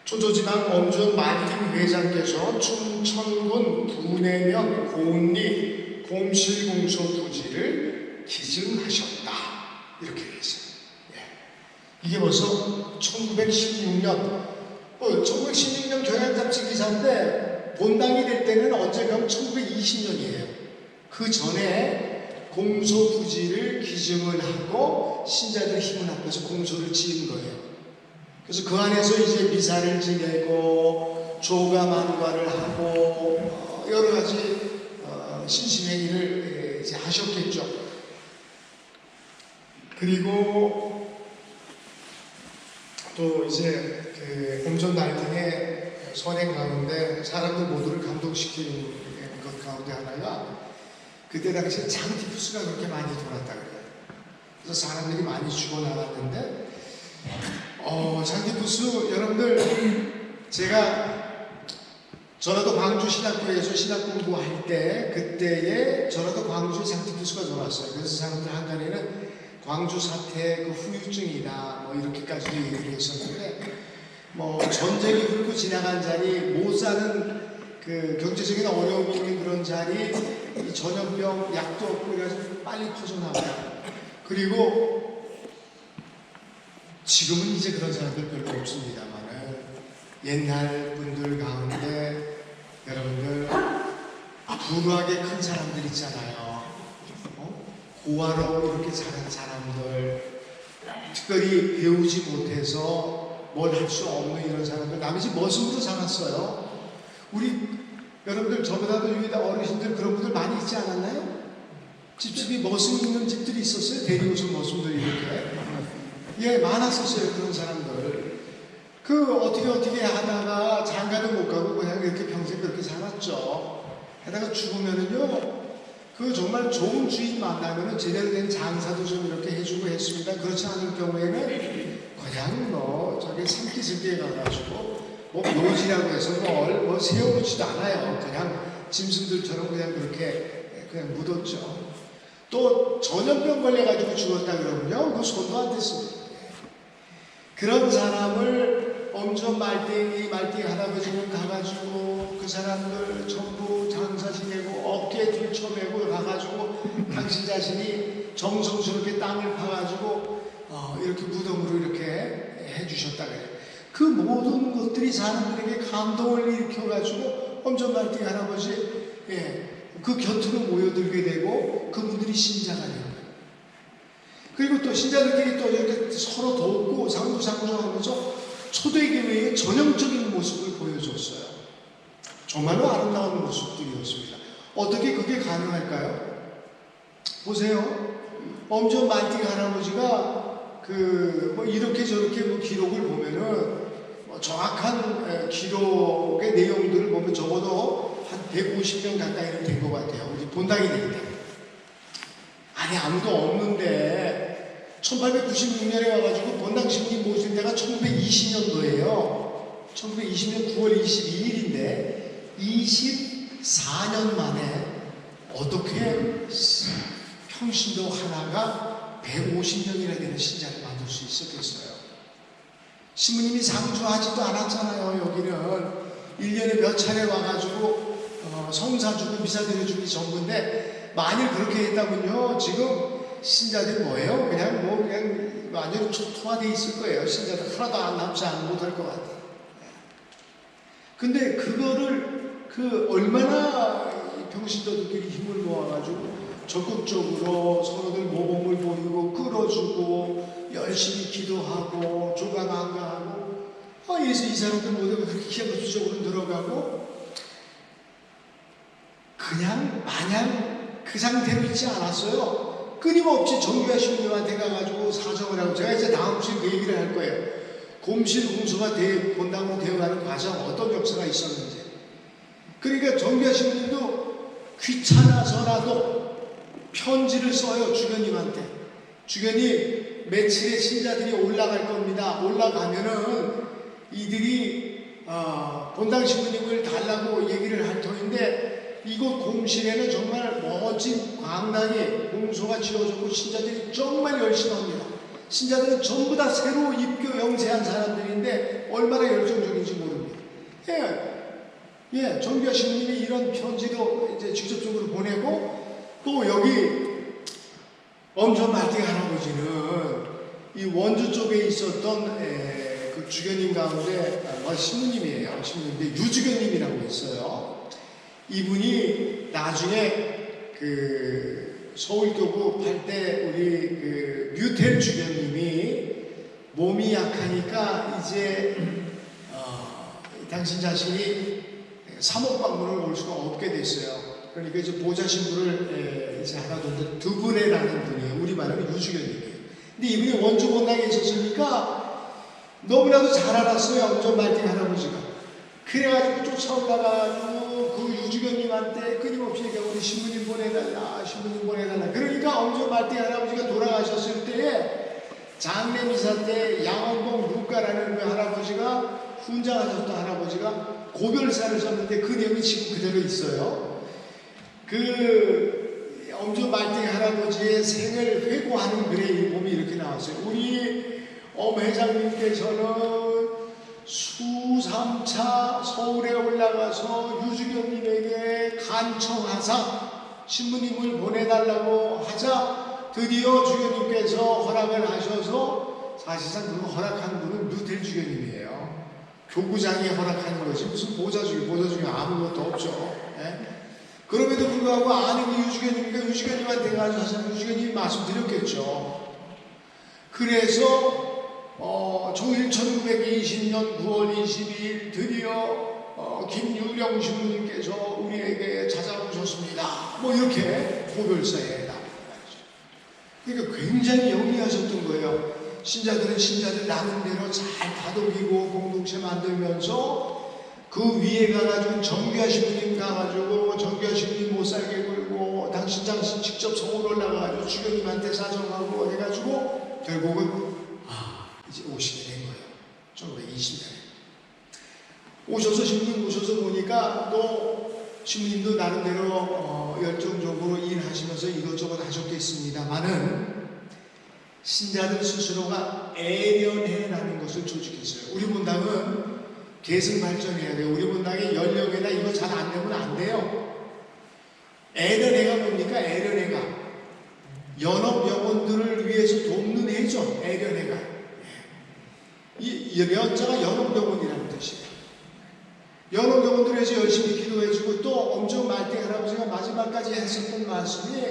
[SPEAKER 1] 초조지방 엄전 말띵 회장께서 춘천군 분해면 공리 곰실공소 부지를 기증하셨다. 이렇게 했어요. 이게 벌써 1916년 1916년 경향잡지 기사인데 본당이 될 때는 언제가 1920년이에요. 그 전에 공소 부지를 기증을 하고 신자들 힘을 합해서 공소를 지은 거예요. 그래서 그 안에서 이제 미사를 지내고 조가만과를 하고 여러 가지 신심행위를 이제 하셨겠죠. 그리고 또 이제 그 om전 날등의 선행 가운데 사람들 모두를 감동시키는 것 가운데 하나가 그때 당시에 장티푸스가 그렇게 많이 돌았다 그래요. 그래서 사람들이 많이 죽어나갔는데 장티푸스 여러분들 제가 전라도 광주 신학교에서 신학 공부할 때 그때에 전라도 광주에 장티푸스가 돌았어요. 그래서 사람들 한간에는 광주 사태 그 후유증이다 뭐 이렇게까지도 얘기를 했었는데 뭐 전쟁이 훑고 지나간 자리 못 사는 그 경제적인 어려움이 있는 그런 자리 이 전염병 약도 없고 그래가지고 빨리 퍼져나가요. 그리고 지금은 이제 그런 사람들 별로 없습니다만은 옛날 분들 가운데 여러분들 불우하게 큰 사람들 있잖아요. 고아로 이렇게 자란 사람들, 특별히 배우지 못해서 뭘 할 수 없는 이런 사람들, 남의 집 머슴으로 살았어요. 우리 여러분들 저보다도 위에 어르신들 그런 분들 많이 있지 않았나요? 집집이 머슴 있는 집들이 있었어요. 대리우선 머슴들 이렇게. 예, 많았었어요. 그런 사람들. 그 어떻게 하다가 장가도 못 가고 그냥 이렇게 평생 그렇게 살았죠. 하다가 죽으면은요. 그 정말 좋은 주인 만나면은 제대로 된 장사도 좀 이렇게 해주고 했습니다. 그렇지 않을 경우에는 그냥 뭐 저기 산기슭에 가가지고 뭐 묘지라고 해서 뭘 세워놓지도 않아요. 그냥 짐승들처럼 그냥 그렇게 그냥 묻었죠. 또 전염병 걸려가지고 죽었다 그러면요, 그 손도 안 댔습니다. 그런 사람을 엄청 말띠 할아버지는 가가지고 그 사람들 전부 장사 지내고 어깨에 들쳐매고 가가지고 당신 자신이 정성스럽게 땅을 파가지고 이렇게 무덤으로 이렇게 해주셨다 그래요. 그 모든 것들이 사람들에게 감동을 일으켜가지고 엄청 말띠 할아버지 그 곁으로 모여들게 되고 그분들이 신자가 되는 거예요. 그리고 또 신자들끼리 또 이렇게 서로 돕고 상부상조하면서 초대교회의 전형적인 모습을 보여줬어요. 정말로 아름다운 모습들이었습니다. 어떻게 그게 가능할까요? 보세요. 엄전 말띠 할아버지가 뭐 이렇게 저렇게 뭐 기록을 보면은 뭐 정확한 기록의 내용들을 보면 적어도 한 150명 가까이는 된 것 같아요. 우리 본당이 되기 때문에. 아니 아무도 없는데 1896년에 와가지고 본당 신부님 모신 데가 1920년도예요. 1920년 9월 22일인데 24년 만에 어떻게 평신도 하나가 150명이나 되는 신자를 만들 수 있었겠어요? 신부님이 상주하지도 않았잖아요. 여기는 1년에 몇 차례 와가지고 성사 주고 미사 드려주기 전부인데 만일 그렇게 했다면요 지금 신자들이 뭐예요? 그냥 완전히 초토화되어 있을 거예요. 신자들 하나도 안 남지 않고 못할 것 같아요. 근데 그거를 얼마나 평신도들끼리 힘을 모아가지고 적극적으로 서로들 모범을 보이고 끌어주고 열심히 기도하고 조감한가하고 이 사람들 모두가 그렇게 기하급수적으로 들어가고 그냥 마냥 그 상태로 있지 않았어요. 끊임없이 정교하신 분한테 가가지고 사정을 하고 제가 이제 다음 주에 그 얘기를 할 거예요. 곰실 공수가 본당으로 되어가는 과정 어떤 역사가 있었는지. 그러니까 정교하신 분도 귀찮아서라도 편지를 써요. 주교님한테. 주교님 며칠에 신자들이 올라갈 겁니다. 올라가면은 이들이 본당 신부님을 달라고 얘기를 할 터인데 이곳 곰실에는 정말 멋진 광당이 공소가 지어졌고 신자들이 정말 열심히 합니다. 신자들은 전부 다 새로 입교 영세한 사람들인데 얼마나 열정적인지 모릅니다. 정교하 신부님이 이런 편지도 이제 직접적으로 보내고 또 여기 엄전 말띠 할아버지는 이 원주 쪽에 있었던 그 주교님 가운데 신부님이에요. 신부님인데 유주교님이라고 있어요. 이분이 나중에 그 서울교구 팔 때 우리 그 뮤텔 주교님이 몸이 약하니까 이제 당신 자신이 사목방문을 올 수가 없게 됐어요. 그러니까 이제 보좌 신부를 이제 하나 뒀는데 드브레라는 분이에요. 우리말로는 유주교님이에요. 근데 이분이 원주 본당에 있었으니까 너무나도 잘 알았어요. 엄정 말띠 할아버지가. 그래가지고 쫓아올라가지고 그 유주교님한테 끊임없이 얘기하고 우리 신부님 보내달라, 신부님 보내달라. 그러니까 엄정 말띠 할아버지가 돌아가셨을 때에 장례미사 때 양원봉 루카라는 그 할아버지가 훈장하셨던 할아버지가 고별사를 썼는데 그 내용이 지금 그대로 있어요. 그 엄정 말띠 할아버지의 생을 회고하는 글에 보면 이렇게 나왔어요. 우리 엄 회장님께서는 수삼차 서울에 올라가서 유주교님에게 간청하사 신부님을 보내달라고 하자 드디어 주교님께서 허락을 하셔서 사실상 그거 허락한 분은 루텔 주교님이에요. 교구장이 허락하는 것이 무슨 보좌 주교 아무것도 없죠. 예? 그럼에도 불구하고 아는 게 유주교님이니까 유주교님한테 가서 사실 유주교님이 말씀드렸겠죠. 그래서 1920년 9월 22일 드디어 김유령 신부님께서 우리에게 찾아오셨습니다. 뭐 이렇게 고별사에 나옵니다. 그러니까 굉장히 영리하셨던 거예요. 신자들은 신자들 나름대로 잘 다독이고 공동체 만들면서 그 위에 가가지고 정규하 신부님 가가지고 정규하 신부님 못 살게 굴고 당신 직접 서울 올라가가지고 주교님한테 사정하고 해가지고 결국은 이제 오시게 된 거예요. 1920년에. 오셔서 신부님 오셔서 보니까 또 신부님도 나름대로 열정적으로 일하시면서 이것저것 하셨겠습니다만은 신자들 스스로가 애련해라는 것을 조직했어요. 우리 본당은 계승 발전해야 돼요. 우리 본당의 연령에다 이거 잘 안 되면 안 돼요. 애련해가 뭡니까? 애련해가 연업 영혼들을 위해서 돕는 애죠. 애련해가 이 연자가 연옥영혼이라는 뜻이에요. 연옥영혼들을 위해서 열심히 기도해주고 또 엄정 말띠 할아버지가 마지막까지 했었던 말씀이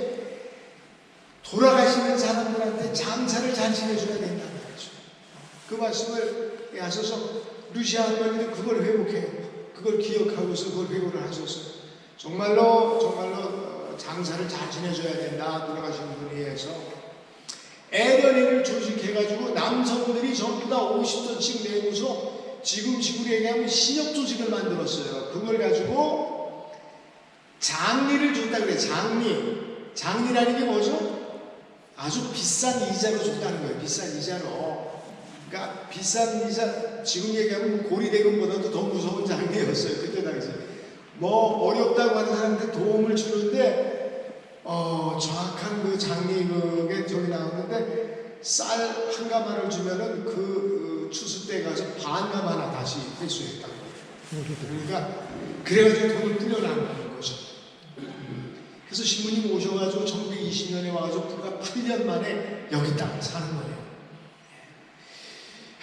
[SPEAKER 1] 돌아가시는 사람들한테 장사를 잘 지내줘야 된다는 거죠. 그 말씀을 하셔서 루시아 할머니도 그걸 회복해요. 그걸 기억하고서 그걸 회고를 하셨어요. 정말로 장사를 잘 지내줘야 된다. 돌아가신 분에 의해서 애련회를 조직해가지고 남성들이 전부 다 50톤씩 내고서 지금 식으로 얘기하면 신협 조직을 만들었어요. 그걸 가지고 장리를 줬다 그래요. 장리라는 게 뭐죠? 아주 비싼 이자로 줬다는 거예요. 비싼 이자로. 그러니까 비싼 이자, 지금 얘기하면 고리대금보다도 더 무서운 장리였어요. 그때 당시. 뭐 어렵다고 하는 사람한테 도움을 주는데 정확한 그 장리극에 저기 나오는데 쌀 한 가마를 주면은 그 추수 때 가서 반 가마나 다시 회수했다고. 그러니까 그래가지고 돈을 뿌려나가는 거죠. 그래서 신부님 오셔가지고 1920년에 와가지고 불과 8년 만에 여기 딱 사는 거예요.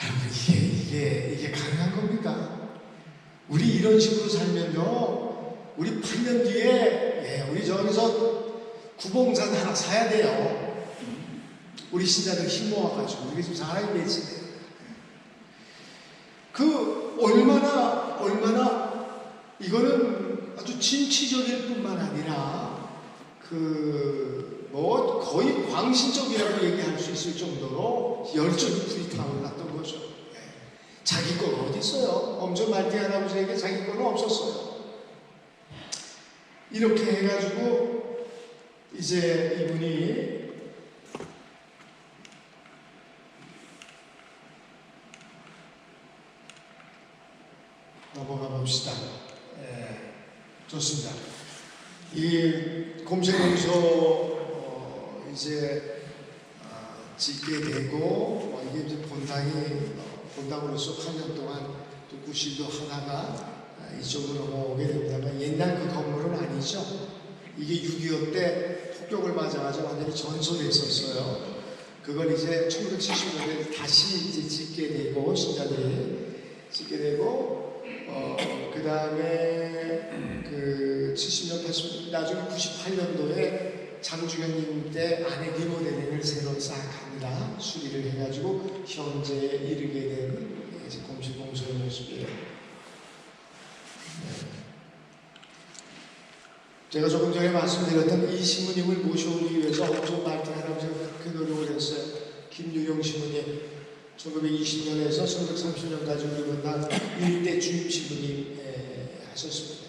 [SPEAKER 1] 여러분 이게 가능한 겁니까? 우리 이런 식으로 살면요, 우리 8년 뒤에 우리 저기서 구봉산 하나 사야 돼요. 우리 신자들 힘 모아가지고 우리 지금 사람이 몇이돼요. 그 얼마나 이거는 아주 진취적일 뿐만 아니라 뭐 거의 광신적이라고 얘기할 수 있을 정도로 열정이 불타올랐던 거죠. 자기 건 어디 있어요? 엄정 말띠 할아버지에게 자기 거는 없었어요. 이렇게 해가지고 이제 이분이 넘어가 봅시다. 좋습니다. 이 공생용소 이제 짓게 되고 이게 이제 본당으로서 8년 동안 또 구실도 하다가 이쪽으로 넘어오게 됩니다만 옛날 그 건물은 아니죠. 이게 6.25 때 폭격을 맞아가지고 완전히 전소됐었어요. 그걸 이제 1975년에 다시 이제 짓게 되고 신자들이 짓게 되고 그 다음에 그 70년 80년 나중에 98년도에 장주현님 때 안에 리모델링을 새로 싹 합니다. 수리를 해가지고 현재 이르게 된 이제 공실공소의 모습이에요. 제가 조금 전에 말씀드렸던 이 신부님을 모셔오기 위해서 엄청 말띠 할아버지가 그렇게 노력을 했어요. 김유령 신부님 1920년에서 1930년까지 우리 본당 1대 주임 신부님 하셨습니다.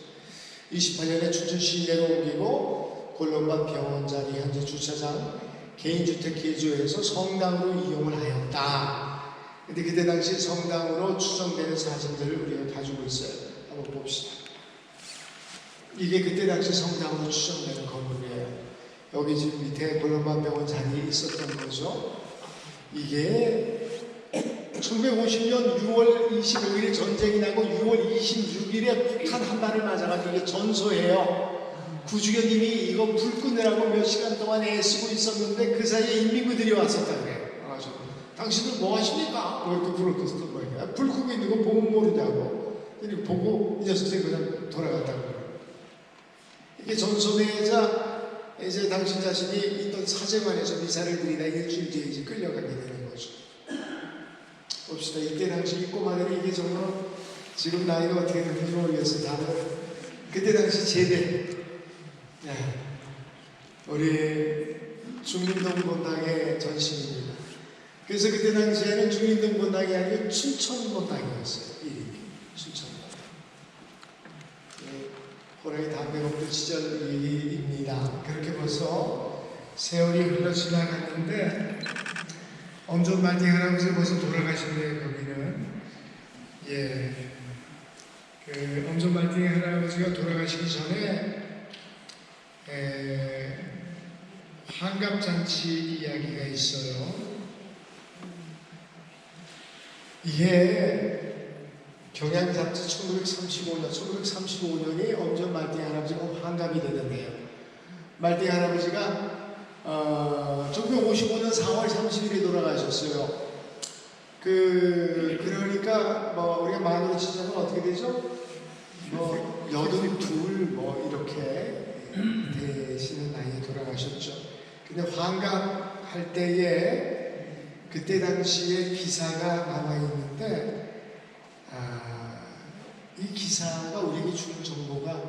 [SPEAKER 1] 28년에 춘천 시내로 옮기고 골룸밭 병원 자리 현재 주차장 개인주택 개조해서 성당으로 이용을 하였다. 근데 그때 당시 성당으로 추정되는 사진들을 우리가 가지고 있어요. 한번 봅시다. 이게 그때 당시 성당으로 추정되는 건물이에요. 여기 지금 밑에 골룸밭 병원 자리에 있었던 거죠. 이게 1950년 6월 25일에 전쟁이 나고 6월 26일에 폭탄 한 발을 맞아가지고 이게 전소해요. 구주교님이 이거 불 끄느라고 몇 시간 동안 애쓰고 있었는데 그 사이에 인민군들이 왔었다 그래요. 당신들 뭐 하십니까? 뭐 이렇게 불을 껐던 거예요. 불 끄고 있는 거 보면 모르냐고. 보고 이 녀석들이 그냥 돌아갔다고 그래요. 이게 전소되자 이제 당신 자신이 있던 사제관에서 미사를 드리다 일주일 뒤에 이제 끌려가게 되는 거죠. 봅시다. 이때 당시 이 꼬마들이 이게 정말 지금 나이가 어떻게 되는지 모르겠어요. 다들 그때 당시 제대 우리 중림동 본당의 전신입니다. 그래서 그때 당시에는 중림동 본당이 아니고 춘천 본당이었어요. 이름이 춘천 본당. 호랑이 담배 먹던 시절입니다. 그렇게 벌써 세월이 흘러 지나갔는데 엄전 말띠 할아버지 벌써 돌아가셨네요. 거기는 그 엄전 말띠 할아버지가 돌아가시기 전에 환갑잔치 이야기가 있어요. 이게 경양잔치 1935년이 엄전 말띠 할아버지가 환갑이 되는데요. 말띠 할아버지가 1955년 4월 30일에 돌아가셨어요. 그러니까 우리가 만으로 치자면 어떻게 되죠? 82 이렇게 되시는 나이에 돌아가셨죠. 근데 환갑할 때에 그때 당시에 기사가 나와 있는데 이 기사가 우리에게 주는 정보가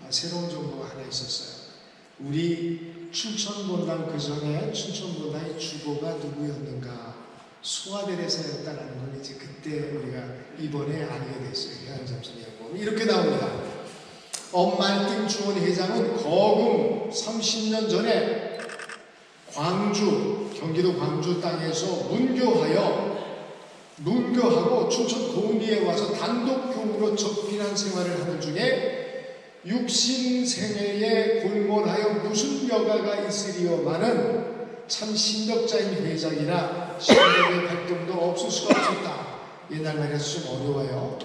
[SPEAKER 1] 새로운 정보가 하나 있었어요. 우리 춘천본당 그 전에 춘천본당의 주보가 누구였는가? 소아데레사였다는 걸 이제 그때 우리가 이번에 알게 됐어요. 현장선이었고 이렇게 나옵니다. 엄말띵 주원회장은 거금 30년 전에 경기도 광주 땅에서 문교하고 춘천 고은리에 와서 단독 교우로 적빈한 생활을 하는 중에 육신생애에 골몰하여 무슨 여가가 있으리요마는 참 신덕자인 회장이라 신덕의 활동도 없을 수가 없었다. 옛날 말에서 좀 어려워요.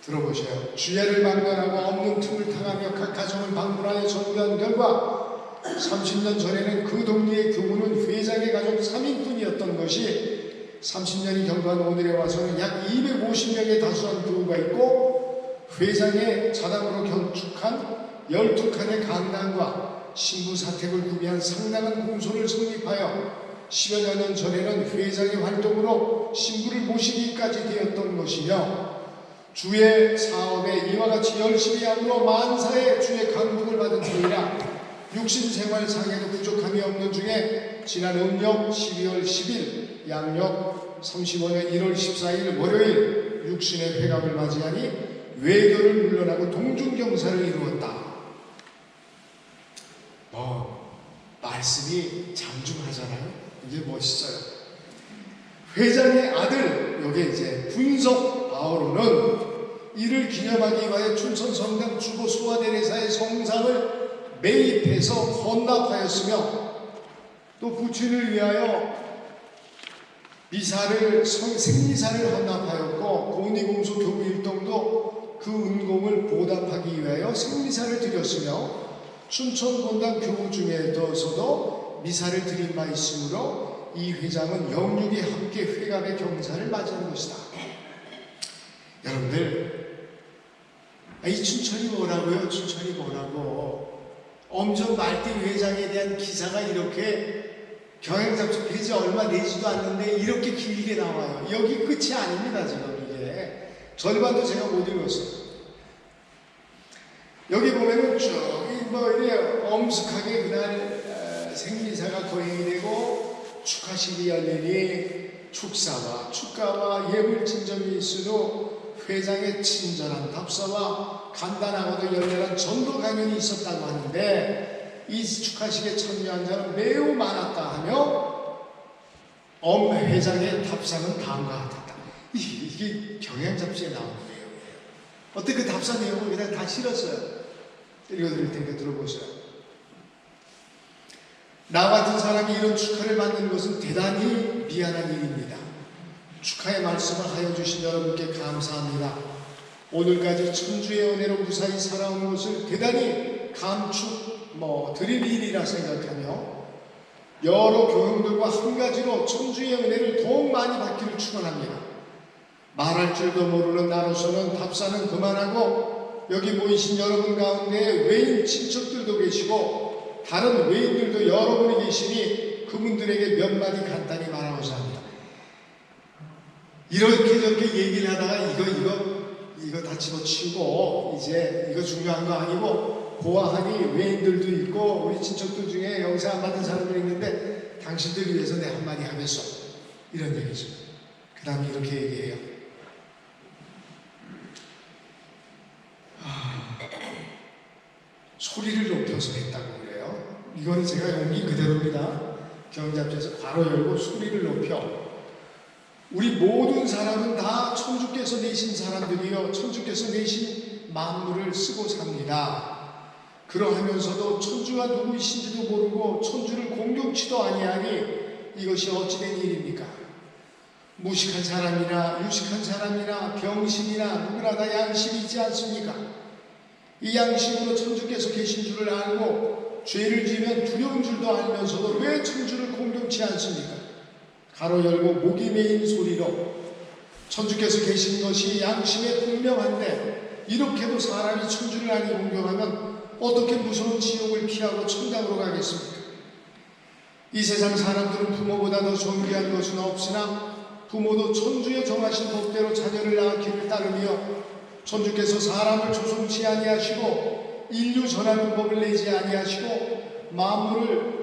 [SPEAKER 1] 들어보세요. 주야를 방문하고 없는 틈을 탕하며 각 가정을 방문하여 전교한 결과 30년 전에는 그 동네의 교우는 회장의 가족 3인뿐이었던 것이 30년이 경과한 오늘에 와서는 약 250명의 다수한 교우가 있고 회장의 자당으로 건축한 12칸의 강당과 신부 사택을 구비한 상당한 공소를 성립하여 10여 년 전에는 회장의 활동으로 신부를 모시기까지 되었던 것이며 주의 사업에 이와 같이 열심히 함으로 만사의 주의 강국을 받은 터이라 육신생활상에도 부족함이 없는 중에 지난 음력 12월 10일 양력 35년 1월 14일 월요일 육신의 회갑을 맞이하니 외교를 물러나고 동중경사를 이루었다. 말씀이 장중하잖아요. 이게 멋있어요. 회장의 아들 여기 이제 분석 바오로는 이를 기념하기 위하여 춘천성당 주보 소아데레사의 성상을 매입해서 헌납하였으며 또 부친을 위하여 생리사를 헌납하였고 고니공소 교부 일동도 그 은공을 보답하기 위하여 생리사를 드렸으며 춘천본당 교우 중에서도 미사를 드린 바 있으므로 이 회장은 영육이 함께 회갑의 경사를 맞이하는 것이다. 여러분들 이 춘천이 뭐라고요? 춘천이 뭐라고? 엄전 말띠 회장에 대한 기사가 이렇게 경향잡지 페이지 얼마 되지도 않는데 이렇게 길게 나와요. 여기 끝이 아닙니다. 지금 이게 절반도 제가 못 읽었어요. 여기 보면은 쭉 이래 엄숙하게 그날 생리사가 거행이 되고 축하식이 열리니 축사와 축가와 예물 진정이 있으므로 회장의 친절한 답사와 간단하고도 열렬한 전도 강연이 있었다고 하는데 이 축하식에 참여한 자는 매우 많았다 하며 엄 회장의 답사는 다음과 같았다. 이게 경향 잡지에 나오는 거예요. 어떻게 그 답사 내용을 그냥 다 실었어요. 읽어드릴 테니까 들어보세요. 나 같은 사람이 이런 축하를 받는 것은 대단히 미안한 일입니다. 축하의 말씀을 하여 주신 여러분께 감사합니다. 오늘까지 천주의 은혜로 무사히 살아온 것을 대단히 드릴 일이라 생각하며 여러 교형들과 한 가지로 천주의 은혜를 더욱 많이 받기를 축원합니다. 말할 줄도 모르는 나로서는 답사는 그만하고 여기 모이신 여러분 가운데 외인 친척들도 계시고 다른 외인들도 여러분이 계시니 그분들에게 몇 마디 간단히 말하고자 합니다. 이렇게 저렇게 얘기를 하다가 이거 다 집어치우고 이제 이거 중요한 거 아니고 보아하니 외인들도 있고 우리 친척들 중에 영세 안 받은 사람들이 있는데 당신들 위해서 내 한마디 하겠어. 이런 얘기죠. 그 다음에 이렇게 얘기해요. 소리를 높여서 했다고 그래요. 이거는 제가 연기 그대로입니다. 경잡지에서 괄호 열고 소리를 높여. 우리 모든 사람은 다 천주께서 내신 사람들이요 천주께서 내신 만물을 쓰고 삽니다. 그러하면서도 천주가 누구이신지도 모르고 천주를 공경치도 아니하니 이것이 어찌된 일입니까? 무식한 사람이나 유식한 사람이나 병신이나 누구나 다 양심이 있지 않습니까? 이 양심으로 천주께서 계신 줄을 알고 죄를 지으면 두려운 줄도 알면서도 왜 천주를 공경치 않습니까? 가로 열고 목이 메인 소리로 천주께서 계신 것이 양심에 분명한데 이렇게도 사람이 천주를 아니 공경하면 어떻게 무서운 지옥을 피하고 천당으로 가겠습니까? 이 세상 사람들은 부모보다 더 존귀한 것은 없으나 부모도 천주의 정하신 법대로 자녀를 낳기를 따르며 천주께서 사람을 조성치 아니하시고 인류 전하는 법을 내지 아니하시고 만물을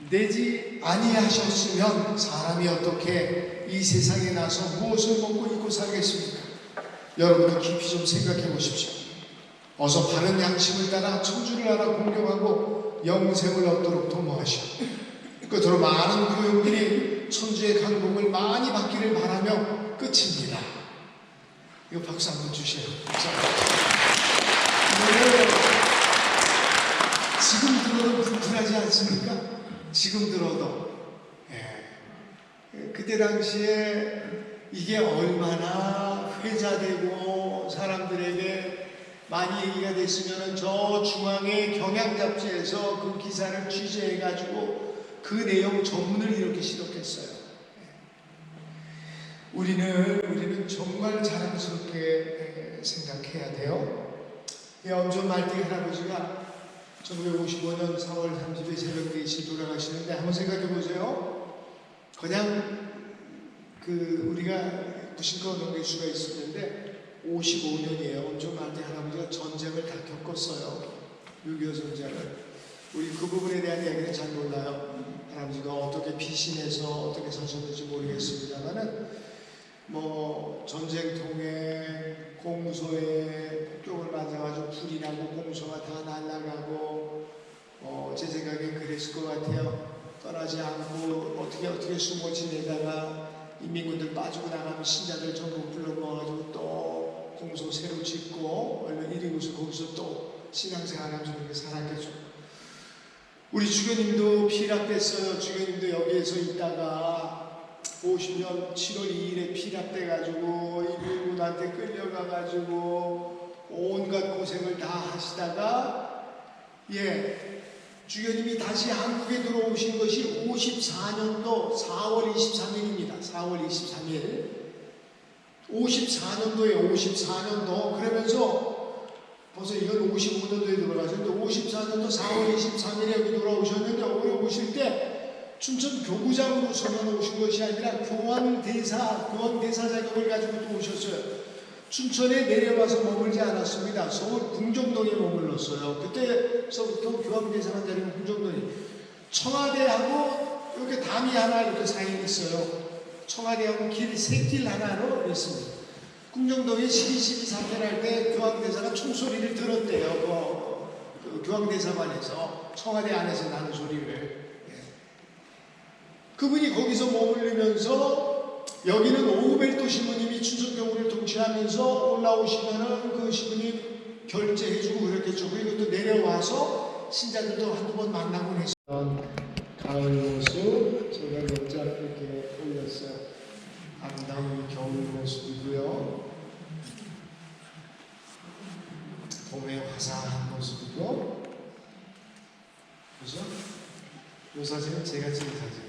[SPEAKER 1] 내지 아니하셨으면 사람이 어떻게 이 세상에 나서 무엇을 먹고 입고 살겠습니까? 여러분도 깊이 좀 생각해 보십시오. 어서 바른 양심을 따라 천주를 알아 공경하고 영생을 얻도록 도모하시오. 끝으로 많은 교육들이 천주의 강복을 많이 받기를 바라며 끝입니다. 이거 박수 한번 주세요. 지금 들어도 불편하지 않습니까? 지금 들어도 그때 당시에 이게 얼마나 회자되고 사람들에게 많이 얘기가 됐으면 저 중앙의 경향잡지에서 그 기사를 취재해가지고 그 내용 전문을 이렇게 시독했어요. 우리는 정말 자랑스럽게 생각해야 돼요. 엄전 말띠 할아버지가 1955년 4월 30일 새벽 4시 돌아가시는데 한번 생각해 보세요. 그냥 우리가 구신껏 넘길 수가 있었는데 55년이에요. 엄청 말띠 할아버지가 전쟁을 다 겪었어요. 6.25 전쟁을. 우리 그 부분에 대한 이야기는 잘 몰라요. 할아버지가 어떻게 피신해서 어떻게 사셨는지 모르겠습니다만은 전쟁통에 공소에 폭격을 맞아가지고 불이 나고 공소가 다 날아가고 제 생각엔 그랬을 것 같아요. 떠나지 않고 어떻게 숨어 지내다가 인민군들 빠지고 나가면 신자들 전부 불러 모아가지고 또 공소 새로 짓고 얼마 일이고서 거기서 또 신앙생활하면서 그렇게 살았겠죠. 우리 주교님도 피랍됐어요. 주교님도 여기에서 있다가 50년 7월 2일에 피랍돼가지고 일본한테 끌려가가지고 온갖 고생을 다 하시다가 주교님이 다시 한국에 들어오신 것이 54년도 4월 23일입니다. 4월 23일 54년도에 54년도 그러면서 벌써 이건 55년도에 들어가셨는데 54년도 4월 23일에 여기 돌아오셨는데 올해 오실 때 춘천 교구장으로서만 오신 것이 아니라 교황대사 자격을 가지고 또 오셨어요. 춘천에 내려와서 머물지 않았습니다. 서울 궁정동에 머물렀어요. 그때서부터 교황대사만 자리는 궁정동이 청와대하고 이렇게 담이 하나 이렇게 사이에 있어요. 청와대하고 새길 하나로 있습니다. 궁정동에 12.12 사태를 할 때 교황대사가 총소리를 들었대요. 그 교황대사관에서 청와대 안에서 나는 소리를. 그분이 거기서 머물면서 여기는 오후벨토 신부님이 춘천교구를 통치하면서 올라오시면은 그 신부님 결제해주고 그랬겠죠. 그리고 또 내려와서 신자들도 한두 번 만나곤 했어요. 가을 모습 제가 몇 장 이렇게 올렸어요. 아름다운 겨울 모습이고요. 봄의 화사한 모습이고, 그죠? 이 사진은 제가 찍은 사진이에요.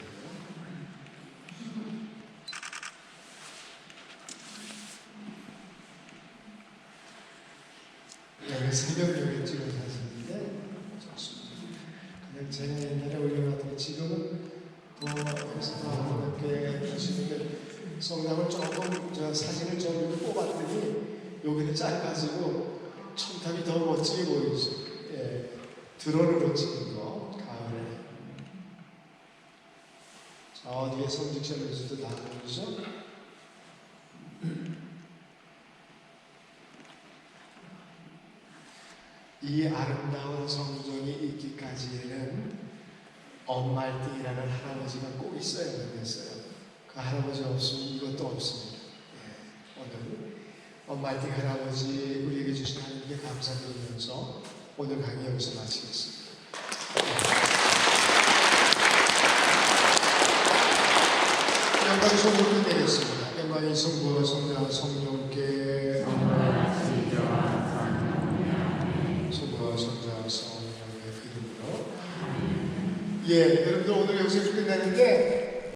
[SPEAKER 1] 여기 새벽녘에 찍은 사진인데 좋습니다. 그냥 제가 옛날에 올려놨던 지금은 더 이렇게 보시는데 성당을 조금 사진을 좀 뽑았더니 여기는 짧아지고 첨탑이 더 멋지게 보이죠. 드론으로 찍은 거 가을에. 저 뒤에 성직자면서도 다 보이죠. 이 아름다운 성전이 있기까지에는 엄말띠라는 할아버지가 꼭 있어야 되겠어요. 그 할아버지 없으면 이것도 없습니다. 오늘 엄말띠 할아버지 우리에게 주신 하나님께 감사드리면서 오늘 강의 여기서 마치겠습니다. 영광송으로 끝내겠습니다. 영광이 성부와 성자와 성령께 성부와 성자와 성령의 이름으로. 여러분들 오늘 여기서 끝내는데